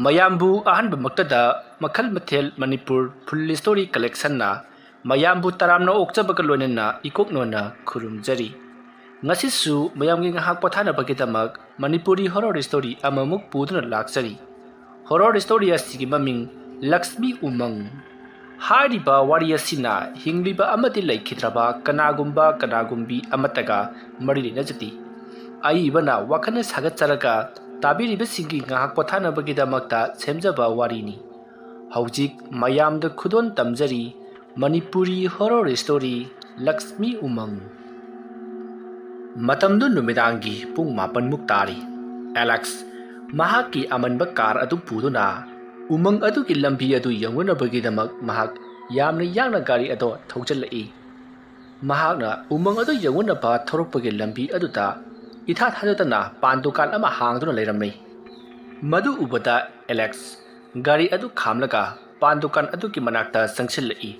ꯃꯌꯥꯝꯕꯨ ꯑꯍꯥꯟꯕꯃꯛꯇꯗ ꯃꯈꯜ ꯃꯊꯦꯜ ꯃꯅꯤꯄꯨꯔ ꯐꯨꯜ ꯁ꯭ꯇꯣꯔꯤ ꯀꯂꯦꯛꯁꯟꯅ ꯃꯌꯥꯝꯕꯨ ꯇꯔꯥꯝꯅ ꯑꯣꯛꯆꯕꯒ ꯂꯣꯏꯅꯅ ꯏꯀꯣꯛꯅꯣꯟꯅ ꯈꯨꯔꯨꯝꯖꯔꯤ꯫ ꯉꯁꯤꯁꯨ ꯃꯌꯥꯝꯒꯤ ꯉꯥꯏꯍꯥꯛ ꯄꯣꯊꯥꯅꯕꯒꯤꯗꯃꯛ ꯃꯅꯤꯄꯨꯔꯤ ꯍꯣꯔꯔ ꯁ꯭ꯇꯣꯔꯤ ꯑꯃꯃꯨꯛ ꯄꯨꯗꯨꯅ ꯂꯥꯛꯆꯔꯤ꯫ ꯍꯣꯔꯔ ꯁ꯭ꯇꯣꯔꯤ ꯑꯁꯤꯒꯤ ꯃꯃꯤꯡ ꯂꯛꯁꯃꯤ ꯎꯃꯪ꯫ ꯍꯥꯏꯔꯤꯕ ꯋꯥꯔꯤ ꯑꯁꯤꯅ ꯍꯤꯡꯂꯤꯕ ꯑꯃꯗꯤ ꯂꯩꯈꯤꯗ꯭ꯔꯕ ꯀꯅꯥꯒꯨꯝꯕꯤ ꯑꯃꯠꯇꯒ ꯃꯔꯤ ꯂꯩꯅꯖꯗꯦ꯫ ꯑꯏꯕꯅ ꯋꯥꯈꯜꯅ ꯁꯥꯒꯠꯆꯔꯒ ꯇꯥꯕꯤꯔꯤꯕꯁꯤꯡꯒꯤ ꯉꯥꯏꯍꯥꯛ ꯄꯣꯊꯥꯅꯕꯒꯤꯗꯃꯛꯇ ꯁꯦꯝꯖꯕ ꯋꯥꯔꯤꯅꯤ꯫ ꯍꯧꯖꯤꯛ ꯃꯌꯥꯝꯗ ꯈꯨꯗꯣꯟ ꯇꯝꯖꯔꯤ ꯃꯅꯤꯄꯨꯔꯤ ꯍꯣꯔꯔ ꯁ꯭ꯇꯣꯔꯤ ꯂꯛꯁꯃꯤ ꯎꯃꯪ꯫ ꯃꯇꯝꯗꯨ ꯅꯨꯃꯤꯗꯥꯡꯒꯤ ꯄꯨꯡ 9ꯃꯨꯛ ꯇꯥꯔꯤ꯫ ꯑꯦꯂꯦꯛꯁ ꯃꯍꯥꯛꯀꯤ ꯑꯃꯟꯕ ꯀꯥꯔ ꯑꯗꯨ ꯄꯨꯗꯨꯅ ꯎꯃꯪ ꯑꯗꯨꯒꯤ ꯂꯝꯕꯤ ꯑꯗꯨ ꯌꯧꯅꯅꯕꯒꯤꯗꯃꯛ ꯃꯍꯥꯛ ꯌꯥꯝꯅ ꯌꯥꯡꯅ ꯒꯥꯔꯤ ꯑꯗꯨ ꯊꯧꯖꯤꯜꯂꯛꯏ꯫ ꯃꯍꯥꯛꯅ ꯎꯃꯪ ꯑꯗꯨ ꯌꯧꯅꯅꯕ ꯊꯧꯔꯛꯄꯒꯤ ꯂꯝꯕꯤ ꯑꯗꯨꯗ ꯏꯊꯥ ꯊꯥꯖꯗꯅ ꯄꯥꯟ ꯗꯨꯀꯥꯟ ꯑꯃ ꯍꯥꯡꯗꯨꯅ ꯂꯩꯔꯝꯃꯤ꯫ ꯃꯗꯨ ꯎꯕꯗ ꯑꯦꯂꯦꯛꯁ ꯒꯥꯔꯤ ꯑꯗꯨ ꯈꯥꯝꯂꯒ ꯄꯥꯟ ꯗꯨꯀꯥꯟ ꯑꯗꯨꯒꯤ ꯃꯅꯥꯛꯇ ꯆꯪꯁꯤꯜꯂꯛꯏ꯫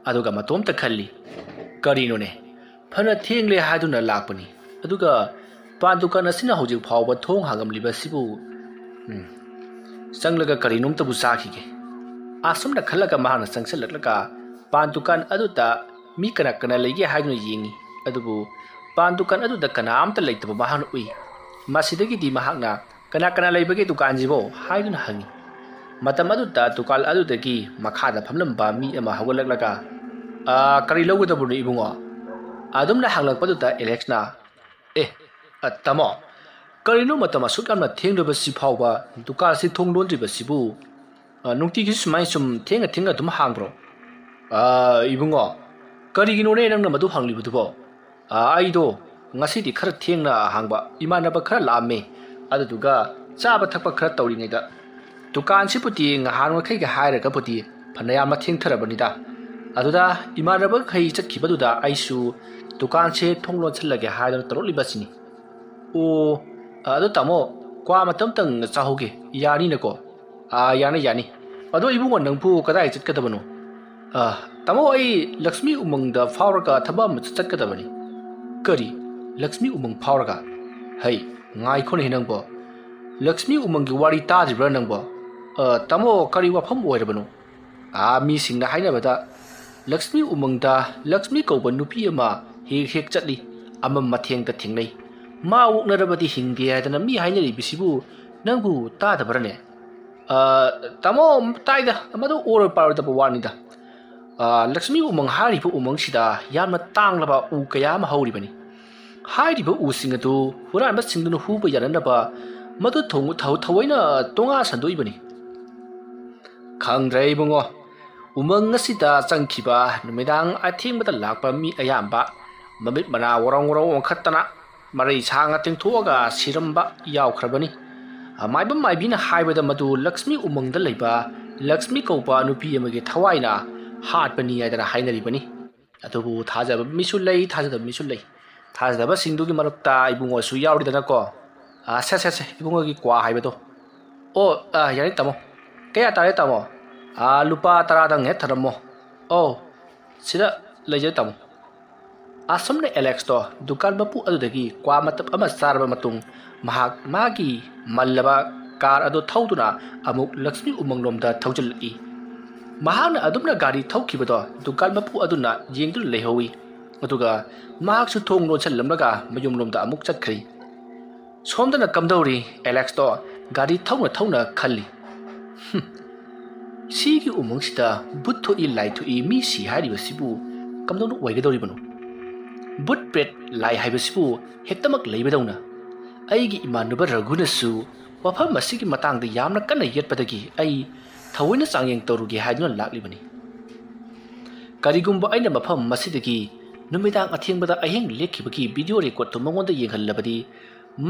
ꯑꯗꯨꯒ ꯃꯇꯣꯝꯇ ꯈꯜꯂꯤ, ꯀꯔꯤꯅꯣꯅꯦ, ꯐꯅ ꯊꯦꯡꯂꯦ ꯍꯥꯏꯗꯨꯅ ꯂꯥꯛꯄꯅꯤ, ꯑꯗꯨꯒ ꯄꯥꯟ ꯗꯨꯀꯥꯟ ꯑꯁꯤꯅ ꯍꯧꯖꯤꯛ ꯐꯥꯎꯕ ꯊꯣꯡ ꯍꯥꯡꯂꯝꯂꯤꯕꯁꯤꯕꯨ ꯆꯪꯂꯒ ꯀꯔꯤꯅꯣꯝꯇꯕꯨ ꯆꯥꯈꯤꯒꯦ꯫ ꯑꯁꯨꯝꯅ ꯈꯜꯂꯒ ꯃꯍꯥꯛꯅ ꯆꯪꯁꯤꯜꯂꯛꯂꯒ ꯄꯥꯟ ꯗꯨꯀꯥꯟ ꯑꯗꯨꯗ ꯃꯤ ꯀꯅꯥ ꯀꯅꯥ ꯂꯩꯒꯦ ꯍꯥꯏꯗꯨꯅ ꯌꯦꯡꯉꯤ꯫ ꯑꯗꯨꯕꯨ ꯄꯥꯟ ꯗꯨꯀꯥꯟ ꯑꯗꯨꯗ ꯀꯅꯥꯝꯇ ꯂꯩꯇꯕ ꯃꯍꯥꯛꯅ ꯎꯏ꯫ ꯃꯁꯤꯗꯒꯤꯗꯤ ꯃꯍꯥꯛꯅ ꯀꯅꯥ ꯀꯅꯥ ꯂꯩꯕꯒꯦ ꯗꯨꯀꯥꯟꯁꯤꯕꯣ ꯍꯥꯏꯗꯨꯅ ꯍꯪꯉꯤ꯫ ꯃꯇꯝ ꯑꯗꯨꯗ ꯗꯨꯀꯥꯟ ꯑꯗꯨꯗꯒꯤ ꯃꯈꯥꯗ ꯐꯝꯂꯝꯕ ꯃꯤ ꯑꯃ ꯍꯧꯒꯠꯂꯛꯂꯒ ꯀꯔꯤ ꯂꯧꯒꯗꯕꯅꯣ ꯏꯕꯨꯡꯉꯣ? ꯑꯗꯨꯝꯅ ꯍꯪꯂꯛꯄꯗꯨꯗ ꯑꯦꯂꯦꯛꯁꯅ ꯇꯥꯃꯣ, ꯀꯔꯤꯅꯣ ꯃꯇꯝ ꯑꯁꯨꯛ ꯌꯥꯝꯅ ꯊꯦꯡꯂꯕꯁꯤ ꯐꯥꯎꯕ ꯗꯨꯀꯥꯟꯁꯤ ꯊꯣꯡ ꯂꯣꯟꯗ꯭ꯔꯤꯕꯁꯤꯕꯨ? ꯅꯨꯡꯇꯤꯒꯤ ꯁꯨꯃꯥꯏꯅ ꯁꯨꯝ ꯊꯦꯡꯅ ꯑꯗꯨꯝ ꯍꯥꯡꯕ꯭ꯔꯣ? ꯏꯕꯨꯡꯉꯣ, ꯀꯔꯤꯒꯤꯅꯣꯅꯦ ꯅꯪꯅ ꯃꯗꯨ ꯍꯪꯂꯤꯕꯗꯨꯕꯣ? ꯑꯩꯗꯣ ꯉꯁꯤꯗꯤ ꯈꯔ ꯊꯦꯡꯅ ꯍꯥꯡꯕ, ꯏꯃꯥꯟꯅꯕ ꯈꯔ ꯂꯥꯛꯑꯝꯃꯦ, ꯑꯗꯨꯗꯨꯒ ꯆꯥꯕ ꯊꯛꯄ ꯈꯔ ꯇꯧꯔꯤꯉꯩꯗ ꯗꯨꯀꯥꯟꯁꯤꯕꯨꯗꯤ ꯉꯍꯥꯟꯃꯈꯩꯒ ꯍꯥꯏꯔꯒꯕꯨꯗꯤ ꯐꯅꯌꯥꯝꯅ ꯊꯦꯡꯊꯔꯕꯅꯤꯗ, ꯑꯗꯨꯗ ꯏꯃꯥꯟꯅꯕꯈꯩ ꯆꯠꯈꯤꯕꯗꯨꯗ ꯑꯩꯁꯨ ꯗꯨꯀꯥꯟꯁꯦ ꯊꯣꯡ ꯂꯣꯟꯁꯤꯜꯂꯒꯦ ꯍꯥꯏꯗꯨꯅ ꯇꯧꯔꯛꯂꯤꯕꯁꯤꯅꯤ꯫ ꯑꯣ, ꯑꯗꯣ ꯇꯥꯃꯣ, ꯀ꯭ꯋꯥ ꯃꯇꯝꯇꯪ ꯆꯥꯍꯧꯒꯦ ꯌꯥꯅꯤꯅꯀꯣ? ꯌꯥꯅꯤ꯫ ꯑꯗꯣ ꯏꯕꯨꯡꯉꯣ, ꯅꯪꯕꯨ ꯀꯗꯥꯏ ꯆꯠꯀꯗꯕꯅꯣ? ꯇꯥꯃꯣ, ꯑꯩ ꯂꯛꯁꯃꯤ ꯎꯃꯪꯗ ꯐꯥꯎꯔꯒ ꯊꯕꯛ ꯑꯃ ꯆꯠꯀꯗꯕꯅꯤ꯫ ꯀꯔꯤ, ꯂꯛꯁꯃꯤ ꯎꯃꯪ ꯐꯥꯎꯔꯒ? ꯍꯩ, ꯉꯥꯏꯈꯣꯅꯦ ꯅꯪꯕꯣ, ꯂꯛꯁꯃꯤ ꯎꯃꯪꯒꯤ ꯋꯥꯔꯤ ꯇꯥꯗ꯭ꯔꯤꯕ꯭ꯔꯥ ꯅꯪꯕꯣ? ꯇꯥꯃꯣ, ꯀꯔꯤ ꯋꯥꯐꯝ ꯑꯣꯏꯔꯕꯅꯣ? ꯃꯤꯁꯤꯡꯅ ꯍꯥꯏꯅꯕꯗ ꯂꯛꯁꯃꯤ ꯎꯃꯪꯗ ꯂꯛꯁꯃꯤ ꯀꯧꯕ ꯅꯨꯄꯤ ꯑꯃ ꯍꯦꯛ ꯆꯠꯂꯤ, ꯑꯃꯝ ꯃꯊꯦꯡꯗ ꯊꯦꯡꯅꯩ, ꯃꯥ ꯑꯣꯛꯅꯔꯕꯗꯤ ꯍꯤꯡꯗꯦ ꯍꯥꯏꯗꯅ ꯃꯤ ꯍꯥꯏꯅꯔꯤꯕꯁꯤꯕꯨ ꯅꯪꯕꯨ ꯇꯥꯗꯕ꯭ꯔꯅꯦ? ꯇꯥꯃꯣ, ꯇꯥꯏꯗ, ꯃꯗꯨ ꯑꯣꯏꯔꯣꯏ ꯄꯥꯔꯣꯏꯗꯕ ꯋꯥꯅꯤꯗ꯫ ꯂꯛꯁꯃꯤ ꯎꯃꯪ ꯍꯥꯏꯔꯤꯕ ꯎꯃꯪꯁꯤꯗ ꯌꯥꯝꯅ ꯇꯥꯡꯂꯕ ꯎ ꯀꯌా ꯑꯃ ꯍꯧꯔꯤꯕꯅꯤ꯫ ꯍꯥꯏꯔꯤꯕ ꯎꯁꯤꯡ ꯑꯗꯨ ꯍꯨꯔꯥꯟꯕꯁꯤꯡꯗꯨꯅ ꯍꯨꯕ ꯌꯥꯅꯅꯕ ꯃꯗꯨ ꯊꯑꯣꯏꯅ ꯇꯣꯉꯥ ꯁꯟꯗꯣꯛꯏꯕꯅꯤ꯫ ꯈꯪꯗ꯭ꯔꯦ ꯏꯕꯨꯡꯉꯣ, ꯎꯃꯪ ꯑꯁꯤꯗ ꯆꯪꯈꯤꯕ ꯅꯨꯃꯤꯗꯥꯡ ꯑꯊꯦꯡꯕꯗ ꯂꯥꯛꯄ ꯃꯤ ꯑꯌꯥꯝꯕ ꯃꯃꯤꯠ ꯃꯅꯥ ꯋꯥꯔꯧ ꯑꯣꯟꯈꯠꯇꯅ ꯃꯔꯩ ꯁꯥꯡꯅ ꯇꯤꯡꯊꯣꯛꯑꯒ ꯁꯤꯔꯝꯕ ꯌꯥꯎꯈ꯭ꯔꯕꯅꯤ꯫ ꯃꯥꯏꯕ ꯃꯥꯏꯕꯤꯅ ꯍꯥꯏꯕꯗ ꯃꯗꯨ ꯂꯛꯁꯃꯤ ꯎꯃꯪꯗ ꯂꯩꯕ ꯂꯛꯁꯃꯤ ꯀꯧꯕ ꯅꯨꯄꯤ ꯑꯃꯒꯤ ꯊꯋꯥꯏꯅ ꯍꯥꯠꯄꯅꯤ ꯍꯥꯏꯗꯅ ꯍꯥꯏꯅꯔꯤꯕꯅꯤ꯫ ꯑꯗꯨꯕꯨ ꯊꯥꯖꯕ ꯃꯤꯁꯨ ꯂꯩ, ꯊꯥꯖꯗꯕ ꯃꯤꯁꯨ ꯂꯩ꯫ ꯊꯥꯖꯗꯕꯁꯤꯡꯗꯨꯒꯤ ꯃꯔꯛꯇ ꯏꯕꯨꯡꯉꯣꯁꯨ ꯌꯥꯎꯔꯤꯗꯅꯀꯣ꯫ ꯁꯦ ꯏꯕꯨꯡꯉꯣꯒꯤ ꯀ꯭ꯋꯥ ꯍꯥꯏꯕꯗꯣ꯫ ꯑꯣ, ꯌꯥꯅꯤ ꯇꯥꯃꯣ꯫ ꯀꯌꯥ ꯇꯥꯔꯦ ꯇꯥꯃꯣ? ꯂꯨꯄꯥ 10ꯗꯪ ꯍꯦꯛ ꯊꯔꯝꯃꯣ꯫ ꯑꯧ, ꯁꯤꯗ ꯂꯩꯖꯔꯦ ꯇꯥꯃꯣ꯫ ꯑꯁꯨꯝꯅ ꯑꯦꯂꯦꯛꯁꯇꯣ ꯗꯨꯀꯥꯟ ꯃꯄꯨ ꯑꯗꯨꯗꯒꯤ ꯀ꯭ꯋꯥ ꯃꯇꯞ ꯑꯃ ꯆꯥꯔꯕ ꯃꯇꯨꯡ ꯃꯍꯥꯛ ꯃꯥꯒꯤ ꯃꯜꯂꯕ ꯀꯥꯔ ꯑꯗꯨ ꯊꯧꯗꯨꯅ ꯑꯃꯨꯛ ꯂꯛꯁꯃꯤ ꯎꯃꯪꯂꯣꯝꯗ ꯊꯧꯖꯤꯜꯂꯛꯏ꯫ ꯃꯍꯥꯛꯅ ꯑꯗꯨꯝꯅ ꯒꯥꯔꯤ ꯊꯧꯈꯤꯕꯗꯣ ꯗꯨꯀꯥꯟ ꯃꯄꯨ ꯑꯗꯨꯅ ꯌꯦꯡꯗꯨꯅ ꯂꯩꯍꯧꯏ꯫ ꯑꯗꯨꯒ ꯃꯍꯥꯛꯁꯨ ꯊꯣꯡ ꯂꯣꯟꯁꯤꯜꯂꯝꯂꯒ ꯃꯌꯨꯝꯂꯣꯝꯗ ꯑꯃꯨꯛ ꯆꯠꯈ꯭ꯔꯤ꯫ ꯁꯣꯝꯗꯅ ꯀꯝꯗꯧꯔꯤ? ꯑꯦꯂꯦꯛꯁꯇꯣ ꯒꯥꯔꯤ ꯊꯧꯅ ꯈꯜꯂꯤ, ꯁꯤꯒꯤ ꯎꯃꯪꯁꯤꯗ ꯕꯨꯠ ꯊꯣꯛꯏ ꯂꯥꯏ ꯊꯣꯛꯏ ꯃꯤ ꯁꯤ ꯍꯥꯏꯔꯤꯕꯁꯤꯕꯨ ꯀꯝꯗꯧꯅ ꯑꯣꯏꯒꯗꯧꯔꯤꯕꯅꯣ? ꯕꯨꯠ ꯄ꯭ꯔꯦꯠ ꯂꯥꯏ ꯍꯥꯏꯕꯁꯤꯕꯨ ꯍꯦꯛꯇꯃꯛ ꯂꯩꯕꯗꯧꯅ ꯑꯩꯒꯤ ꯏꯃꯥꯟꯅꯕ ꯔꯘꯨꯅꯁꯨ ꯋꯥꯐꯝ ꯑꯁꯤꯒꯤ ꯃꯇꯥꯡꯗ ꯌꯥꯝꯅ ꯀꯟꯅ ꯌꯦꯠꯄꯗꯒꯤ ꯑꯩ ꯊꯑꯣꯏꯅ ꯆꯥꯡꯌꯦꯡ ꯇꯧꯔꯨꯒꯦ ꯍꯥꯏꯗꯨꯅ ꯂꯥꯛꯂꯤꯕꯅꯤ꯫ ꯀꯔꯤꯒꯨꯝꯕ ꯑꯩꯅ ꯃꯐꯝ ꯑꯁꯤꯗꯒꯤ ꯅꯨꯃꯤꯗꯥꯡ ꯑꯊꯦꯡꯕꯗ ꯑꯍꯤꯡ ꯂꯦꯛꯈꯤꯕꯒꯤ ꯚꯤꯗꯤꯑꯣ ꯔꯦꯀꯣꯔꯗꯇꯨ ꯃꯉꯣꯟꯗ ꯌꯦꯡꯍꯜꯂꯕꯗꯤ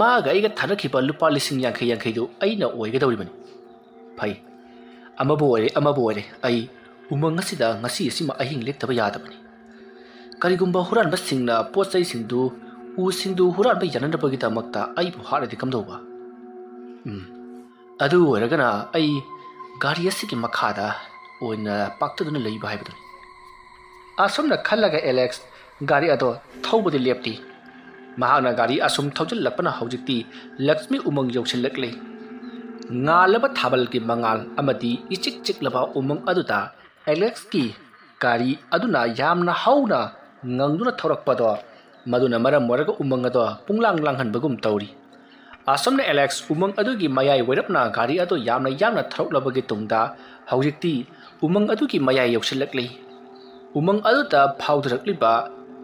ꯃꯥꯒ ꯑꯩꯒ ꯊꯥꯅꯈꯤꯕ ꯂꯨꯄꯥ 50,000 ꯑꯩꯅ ꯑꯣꯏꯒꯗꯧꯔꯤꯕꯅꯤ꯫ ꯐꯩ, ꯑꯃꯕꯨ ꯑꯣꯏꯔꯦ, ꯑꯩ ꯎꯃꯪ ꯑꯁꯤꯗ ꯉꯁꯤ ꯑꯁꯤꯃ ꯑꯍꯤꯡ ꯂꯦꯛꯇꯕ ꯌꯥꯗꯕꯅꯤ꯫ ꯀꯔꯤꯒꯨꯝꯕ ꯍꯨꯔꯥꯟꯕꯁꯤꯡꯅ ꯄꯣꯠ ꯆꯩꯁꯤꯡꯗꯨ, ꯎꯁꯤꯡꯗꯨ ꯍꯨꯔꯥꯟꯕ ꯌꯥꯅꯅꯕꯒꯤꯗꯃꯛꯇ ꯑꯩꯕꯨ ꯍꯥꯠꯂꯗꯤ ꯀꯝꯗꯧꯕ? ꯑꯗꯨ ꯑꯣꯏꯔꯒꯅ ꯑꯩ ꯒꯥꯔꯤ ꯑꯁꯤꯒꯤ ꯃꯈꯥꯗ ꯑꯣꯏꯅ ꯄꯥꯛꯇꯗꯨꯅ ꯂꯩꯕ ꯍꯥꯏꯕꯗꯨꯅꯤ꯫ ꯑꯁꯨꯝꯅ ꯈꯜꯂꯒ ꯑꯦꯂꯦꯛꯁ ꯒꯥꯔꯤ ꯑꯗꯣ ꯊꯧꯕꯗꯤ ꯂꯦꯞꯇꯦ꯫ ꯃꯍꯥꯛꯅ ꯒꯥꯔꯤ ꯑꯁꯨꯝ ꯊꯧꯖꯤꯜꯂꯛꯄꯅ ꯍꯧꯖꯤꯛꯇꯤ ꯂꯛꯁꯃꯤ ꯎꯃꯪ ꯌꯧꯁꯤꯜꯂꯛꯂꯦ꯫ ꯉꯥꯜꯂꯕ ꯊꯥꯕꯜꯒꯤ ꯃꯉꯥꯜ ꯑꯃꯗꯤ ꯏꯆꯤꯛ ꯆꯤꯛꯂꯕ ꯎꯃꯪ ꯑꯗꯨꯗ ꯑꯦꯂꯦꯛꯁꯀꯤ ꯒꯥꯔꯤ ꯑꯗꯨꯅ ꯌꯥꯝꯅ ꯍꯧꯅ ꯉꯪꯗꯨꯅ ꯊꯧꯔꯛꯄꯗꯣ ꯃꯗꯨꯅ ꯃꯔꯝ ꯑꯣꯏꯔꯒ ꯎꯃꯪ ꯑꯗꯣ ꯄꯨꯡꯂꯥꯡ ꯂꯥꯡꯍꯟꯕꯒꯨꯝ ꯇꯧꯔꯤ꯫ ꯑꯁꯣꯝꯅ ꯑꯦꯂꯦꯛꯁ ꯎꯃꯪ ꯑꯗꯨꯒꯤ ꯃꯌꯥꯏ ꯑꯣꯏꯔꯞꯅ ꯒꯥꯔꯤ ꯑꯗꯨ ꯌꯥꯝꯅ ꯊꯧꯔꯛꯂꯕꯒꯤ ꯇꯨꯡꯗ ꯍꯧꯖꯤꯛꯇꯤ ꯎꯃꯪ ꯑꯗꯨꯒꯤ ꯃꯌꯥꯏ ꯌꯧꯁꯤꯜꯂꯛꯂꯤ꯫ ꯎꯃꯪ ꯑꯗꯨꯗ ꯐꯥꯎꯗꯔꯛꯂꯤꯕ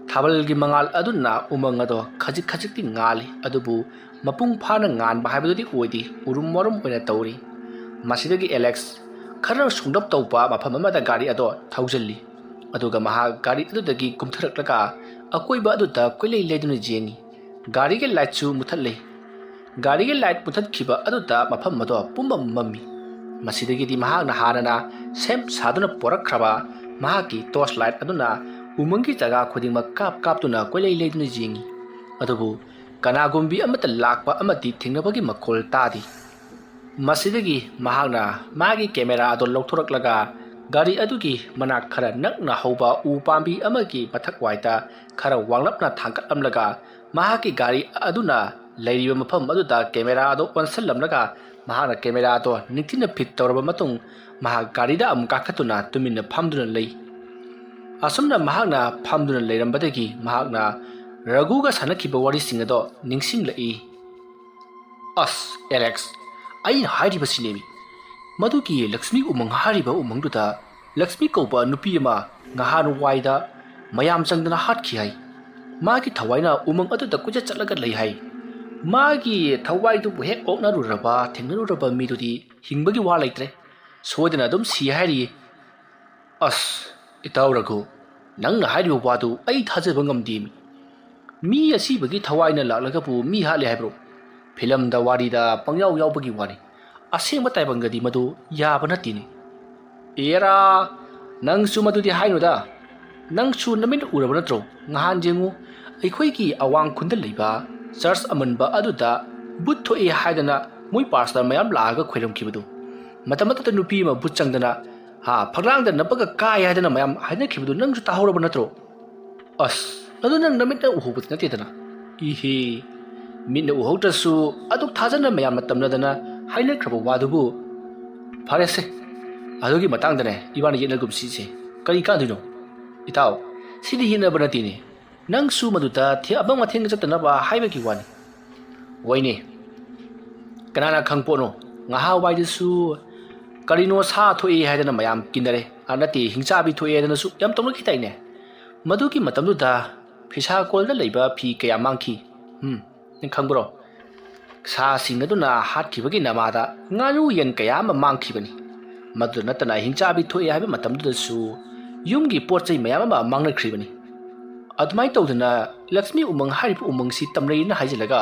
ꯊꯥꯕꯜꯒꯤ ꯃꯉꯥꯜ ꯑꯗꯨꯅ ꯎꯃꯪ ꯑꯗꯣ ꯈꯖꯤꯛꯇꯤ ꯉꯥꯜꯂꯤ, ꯑꯗꯨꯕꯨ ꯃꯄꯨꯡ ꯐꯥꯅ ꯉꯥꯟꯕ ꯍꯥꯏꯕꯗꯨꯗꯤ ꯑꯣꯏꯗꯦ, ꯎꯔꯨꯝ ꯋꯥꯔꯨꯝ ꯑꯣꯏꯅ ꯇꯧꯔꯤ꯫ ꯃꯁꯤꯗꯒꯤ ꯑꯦꯂꯦꯛꯁ ꯈꯔ ꯁꯨꯡꯂꯞ ꯇꯧꯕ ꯃꯐꯝ ꯑꯃꯗ ꯒꯥꯔꯤ ꯑꯗꯣ ꯊꯧꯖꯤꯜꯂꯤ, ꯑꯗꯨꯒ ꯃꯍꯥꯛ ꯒꯥꯔꯤ ꯑꯗꯨꯗꯒꯤ ꯀꯨꯝꯊꯔꯛꯂꯒ ꯑꯀꯣꯏꯕ ꯑꯗꯨꯗ ꯀꯣꯏꯂꯩ ꯂꯩꯗꯨꯅ ꯌꯦꯡꯉꯤ꯫ ꯒꯥꯔꯤꯒꯤ ꯂꯥꯏꯠꯁꯨ ꯃꯨꯊꯠꯂꯤ꯫ ꯒꯥꯔꯤꯒꯤ ꯂꯥꯏꯠ ꯃꯨꯊꯠꯈꯤꯕ ꯑꯗꯨꯗ ꯃꯐꯝ ꯑꯗꯣ ꯄꯨꯝꯃꯝ ꯃꯝꯃꯤ꯫ ꯃꯁꯤꯗꯒꯤꯗꯤ ꯃꯍꯥꯛꯅ ꯍꯥꯟꯅꯅ ꯁꯦꯝ ꯁꯥꯗꯨꯅ ꯄꯣꯔꯛꯈ꯭ꯔꯕ ꯃꯍꯥꯛꯀꯤ ꯇꯣꯔꯆ ꯂꯥꯏꯠ ꯑꯗꯨꯅ ꯎꯃꯪꯒꯤ ꯖꯒꯥ ꯈꯨꯗꯤꯡꯃꯛ ꯀꯥꯞꯇꯨꯅ ꯀꯣꯏꯂꯩ ꯂꯩꯗꯨꯅ ꯌꯦꯡꯉꯤ, ꯑꯗꯨꯕꯨ ꯀꯅꯥꯒꯨꯝꯕꯤ ꯑꯃꯠꯇ ꯂꯥꯛꯄ ꯑꯃꯗꯤ ꯊꯦꯡꯅꯕꯒꯤ ꯃꯈꯣꯜ ꯇꯥꯗꯦ꯫ ꯃꯁꯤꯗꯒꯤ ꯃꯍꯥꯛꯅ ꯃꯥꯒꯤ ꯀꯦꯃꯦꯔꯥ ꯑꯗꯨ ꯂꯧꯊꯣꯔꯛꯂꯒ ꯒꯥꯔꯤ ꯑꯗꯨꯒꯤ ꯃꯅꯥꯛ ꯈꯔ ꯅꯛꯅ ꯍꯧꯕ ꯎ ꯄꯥꯝꯕꯤ ꯑꯃꯒꯤ ꯃꯊꯛꯋꯥꯏꯗ ꯈꯔ ꯋꯥꯡꯂꯞꯅ ꯊꯥꯡꯒꯠꯂꯝꯂꯒ ꯃꯍꯥꯛꯀꯤ ꯒꯥꯔꯤ ꯑꯗꯨꯅ ꯂꯩꯔꯤꯕ ꯃꯐꯝ ꯑꯗꯨꯗ ꯀꯦꯃꯦꯔꯥ ꯑꯗꯨ ꯑꯣꯟꯁꯜꯂꯝꯂꯒ ꯃꯍꯥꯛꯅ ꯀꯦꯃꯦꯔꯥ ꯑꯗꯨ ꯅꯤꯡꯊꯤꯅ ꯐꯤꯠ ꯇꯧꯔꯕ ꯃꯇꯨꯡ ꯃꯍꯥꯛ ꯒꯥꯔꯤꯗ ꯑꯃꯨꯛ ꯀꯥꯈꯠꯇꯨꯅ ꯇꯨꯃꯤꯟꯅ ꯐꯝꯗꯨꯅ ꯂꯩ꯫ ꯑꯁꯨꯝꯅ ꯃꯍꯥꯛꯅ ꯐꯝꯗꯨꯅ ꯂꯩꯔꯝꯕꯗꯒꯤ ꯃꯍꯥꯛꯅ ꯔꯘꯨꯒ ꯁꯥꯟꯅꯈꯤꯕ ꯋꯥꯔꯤꯁꯤꯡ ꯑꯗꯣ ꯅꯤꯡꯁꯤꯡꯂꯛꯏ꯫ ꯑꯁ ꯑꯦꯂꯦꯛꯁ, ꯑꯩꯅ ꯍꯥꯏꯔꯤꯕꯁꯤꯅꯦꯃꯤ, ꯃꯗꯨꯒꯤ ꯂꯛꯁꯃꯤ ꯎꯃꯪ ꯍꯥꯏꯔꯤꯕ ꯎꯃꯪꯗꯨꯗ ꯂꯛꯁꯃꯤ ꯀꯧꯕ ꯅꯨꯄꯤ ꯑꯃ ꯉꯍꯥꯟꯋꯥꯏꯗ ꯃꯌꯥꯝ ꯆꯪꯗꯅ ꯍꯥꯠꯈꯤ ꯍꯥꯏ꯫ ꯃꯥꯒꯤ ꯊꯋꯥꯏꯅ ꯎꯃꯪ ꯑꯗꯨꯗ ꯀꯣꯏꯆꯠ ꯆꯠꯂꯒ ꯂꯩ ꯍꯥꯏ꯫ ꯃꯥꯒꯤ ꯊꯋꯥꯏꯗꯨꯕꯨ ꯍꯦꯛ ꯊꯦꯡꯅꯔꯨꯔꯕ ꯃꯤꯗꯨꯗꯤ ꯍꯤꯡꯕꯒꯤ ꯋꯥ ꯂꯩꯇ꯭ꯔꯦ, ꯁꯣꯏꯗꯅ ꯑꯗꯨꯝ ꯁꯤ ꯍꯥꯏꯔꯤꯌꯦ꯫ ꯑꯁ ꯏꯇꯥꯎ ꯔꯘꯨ, ꯅꯪꯅ ꯍꯥꯏꯔꯤꯕ ꯋꯥꯗꯨ ꯑꯩ ꯊꯥꯖꯕ ꯉꯝꯗꯦꯃꯤ꯫ ꯃꯤ ꯑꯁꯤꯕꯒꯤ ꯊꯋꯥꯏꯅ ꯂꯥꯛꯂꯒꯕꯨ ꯃꯤ ꯍꯥꯠꯂꯦ ꯍꯥꯏꯕ꯭ꯔꯣ? ꯐꯤꯂꯝꯗ ꯋꯥꯔꯤꯗ ꯄꯪꯌꯥꯎ ꯌꯥꯎꯕꯒꯤ ꯋꯥꯅꯤ, ꯑꯁꯦꯡꯕ ꯇꯥꯏꯕꯪꯗꯗꯤ ꯃꯗꯨ ꯌꯥꯕ ꯅꯠꯇꯦꯅꯦ꯫ ꯑꯦꯔꯥ, ꯅꯪꯁꯨ ꯃꯗꯨꯗꯤ ꯍꯥꯏꯅꯨꯗ, ꯅꯪꯁꯨ ꯅꯃꯤꯠ ꯎꯔꯕ ꯅꯠꯇ꯭ꯔꯣ? ꯅꯍꯥꯟ ꯌꯦꯡꯉꯨ, ꯑꯩꯈꯣꯏꯒꯤ ꯑꯋꯥꯡ ꯈꯨꯟꯗ ꯂꯩꯕ ꯆꯔꯆ ꯑꯃꯟꯕ ꯑꯗꯨꯗ ꯕꯨꯠ ꯊꯣꯛꯑꯦ ꯍꯥꯏꯗꯅ ꯃꯣꯏ ꯄꯥꯁꯇꯔ ꯃꯌꯥꯝ ꯂꯥꯛꯑꯒ ꯈꯣꯏꯔꯝꯈꯤꯕꯗꯨ꯫ ꯃꯇꯝ ꯑꯗꯨꯗ ꯅꯨꯄꯤ ꯑꯃ ꯕꯨꯠ ꯆꯪꯗꯅ ꯐꯛꯂꯥꯡꯗ ꯅꯞꯄꯒ ꯀꯥꯏ ꯍꯥꯏꯗꯅ ꯃꯌꯥꯝ ꯍꯥꯏꯅꯈꯤꯕꯗꯨ ꯅꯪꯁꯨ ꯇꯥꯍꯧꯔꯕ ꯅꯠꯇ꯭ꯔꯣ? ꯑꯁ, ꯑꯗꯨ ꯅꯪ ꯅꯃꯤꯠꯅ ꯎꯍꯧꯕꯗꯤ ꯅꯠꯇꯦꯗꯅ? ꯏꯍꯦ, ꯃꯤꯠꯅ ꯎꯍꯧꯗ꯭ꯔꯁꯨ ꯑꯗꯨꯛ ꯊꯥꯖꯅ ꯃꯌꯥꯝꯅ ꯇꯝꯅꯗꯅ ꯍꯥꯏꯅꯈ꯭ꯔꯕ ꯋꯥꯗꯨꯕꯨ꯫ ꯐꯔꯦꯁꯦ, ꯑꯗꯨꯒꯤ ꯃꯇꯥꯡꯗꯅꯦ ꯏꯕꯥꯅꯤ ꯌꯦꯠꯅꯒꯨꯝꯁꯤꯁꯦ, ꯀꯔꯤ ꯀꯥꯟꯗꯣꯏꯅꯣ? ꯏꯇꯥꯎ, ꯁꯤꯗꯤ ꯌꯦꯠꯅꯕ ꯅꯠꯇꯦꯅꯦ, ꯅꯪꯁꯨ ꯃꯗꯨꯗ ꯑꯕꯪ ꯑꯊꯦꯡꯅ ꯆꯠꯇꯅꯕ ꯍꯥꯏꯕꯒꯤ ꯋꯥꯅꯤ꯫ ꯍꯣꯏꯅꯦ, ꯀꯅꯥꯅ ꯈꯪꯄꯣꯠꯅꯣ, ꯉꯍꯥꯋꯥꯏꯗꯁꯨ ꯀꯔꯤꯅꯣ ꯁꯥ ꯊꯣꯛꯑꯦ ꯍꯥꯏꯗꯅ ꯃꯌꯥꯝ ꯀꯤꯟꯅꯔꯦ, ꯅꯠꯇꯦ ꯍꯤꯡꯆꯥꯕꯤ ꯊꯣꯛꯑꯦ ꯍꯥꯏꯗꯅꯁꯨ ꯌꯥꯝ ꯇꯧꯅꯈꯤꯗꯥꯏꯅꯦ? ꯃꯗꯨꯒꯤ ꯃꯇꯝꯗꯨꯗ ꯐꯤꯁꯥꯀꯣꯜꯗ ꯂꯩꯕ ꯐꯤ ꯀꯌꯥ ꯃꯥꯡꯈꯤ, ꯅꯪ ꯈꯪꯕ꯭ꯔꯣ? ꯁꯥꯁꯤꯡ ꯑꯗꯨꯅ ꯍꯥꯠꯈꯤꯕꯒꯤ ꯅꯃꯥꯗ ꯉꯥꯅꯨ ꯌꯦꯟ ꯀꯌꯥ ꯑꯃ ꯃꯥꯡꯈꯤꯕꯅꯤ꯫ ꯃꯗꯨꯗ ꯅꯠꯇꯅ ꯍꯤꯡꯆꯥꯕꯤ ꯊꯣꯛꯑꯦ ꯍꯥꯏꯕ ꯃꯇꯝꯗꯨꯗꯁꯨ ꯌꯨꯝꯒꯤ ꯄꯣꯠ ꯆꯩ ꯃꯌꯥꯝ ꯑꯃ ꯃꯥꯡꯅꯈ꯭ꯔꯤꯕꯅꯤ꯫ ꯑꯗꯨꯃꯥꯏꯅ ꯇꯧꯗꯅ ꯂꯛꯁꯃꯤ ꯎꯃꯪ ꯍꯥꯏꯔꯤꯕ ꯎꯃꯪꯁꯤ ꯇꯝꯅꯩꯅ ꯍꯥꯏꯖꯤꯜꯂꯒ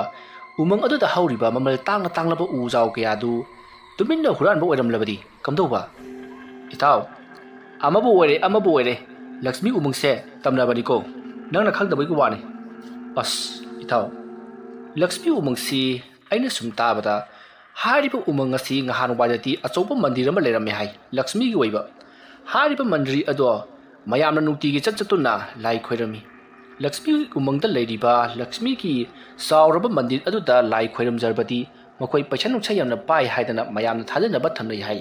ꯎꯃꯪ ꯑꯗꯨꯗ ꯍꯧꯔꯤꯕ ꯃꯃꯜ ꯇꯥꯡꯂꯕ ꯎꯖꯥꯎ ꯀꯌꯥꯗꯨ ꯇꯨꯃꯤꯟꯅ ꯍꯨꯔꯥꯟꯕ ꯑꯣꯏꯔꯝꯂꯕꯗꯤ ꯀꯝꯗꯧꯕ? ꯏꯇꯥꯎ, ꯑꯃꯕꯨ ꯑꯣꯏꯔꯦ, ꯂꯛꯁꯃꯤ ꯎꯃꯪꯁꯦ ꯇꯝꯅꯕꯅꯤꯀꯣ, ꯅꯪꯅ ꯈꯪꯗꯕꯒꯤ ꯋꯥꯅꯤ꯫ ꯑꯁ ꯏꯇꯥꯎ, ꯂꯛꯁꯃꯤ ꯎꯃꯪꯁꯤ ꯑꯩꯅ ꯁꯨꯝ ꯇꯥꯕꯗ ꯍꯥꯏꯔꯤꯕ ꯎꯃꯪ ꯑꯁꯤ ꯉꯍꯥꯟꯋꯥꯏꯗꯗꯤ ꯑꯆꯧꯕ ꯃꯟꯗꯤꯔ ꯑꯃ ꯂꯩꯔꯝꯃꯦ ꯍꯥꯏ, ꯂꯛꯁꯃꯤꯒꯤ ꯑꯣꯏꯕ꯫ ꯍꯥꯏꯔꯤꯕ ꯃꯟꯗꯤꯔ ꯑꯗꯣ ꯃꯌꯥꯝꯅ ꯅꯨꯡꯇꯤꯒꯤ ꯆꯠꯇꯨꯅ ꯂꯥꯏ ꯈꯣꯏꯔꯝꯃꯤ꯫ ꯂꯛꯁꯃꯤ ꯎꯃꯪꯗ ꯂꯩꯔꯤꯕ ꯂꯛꯁꯃꯤꯒꯤ ꯆꯥꯎꯔꯕ ꯃꯟꯗꯤꯔ ꯑꯗꯨꯗ ꯂꯥꯏ ꯈꯣꯏꯔꯝꯖꯔꯕꯗꯤ ꯃꯈꯣꯏ ꯄꯩꯁꯥ ꯅꯨꯡꯁꯥ ꯌꯥꯝꯅ ꯄꯥꯏ ꯍꯥꯏꯗꯅ ꯃꯌꯥꯝꯅ ꯊꯥꯖꯅꯕ ꯊꯝꯅꯩ ꯍꯥꯏ꯫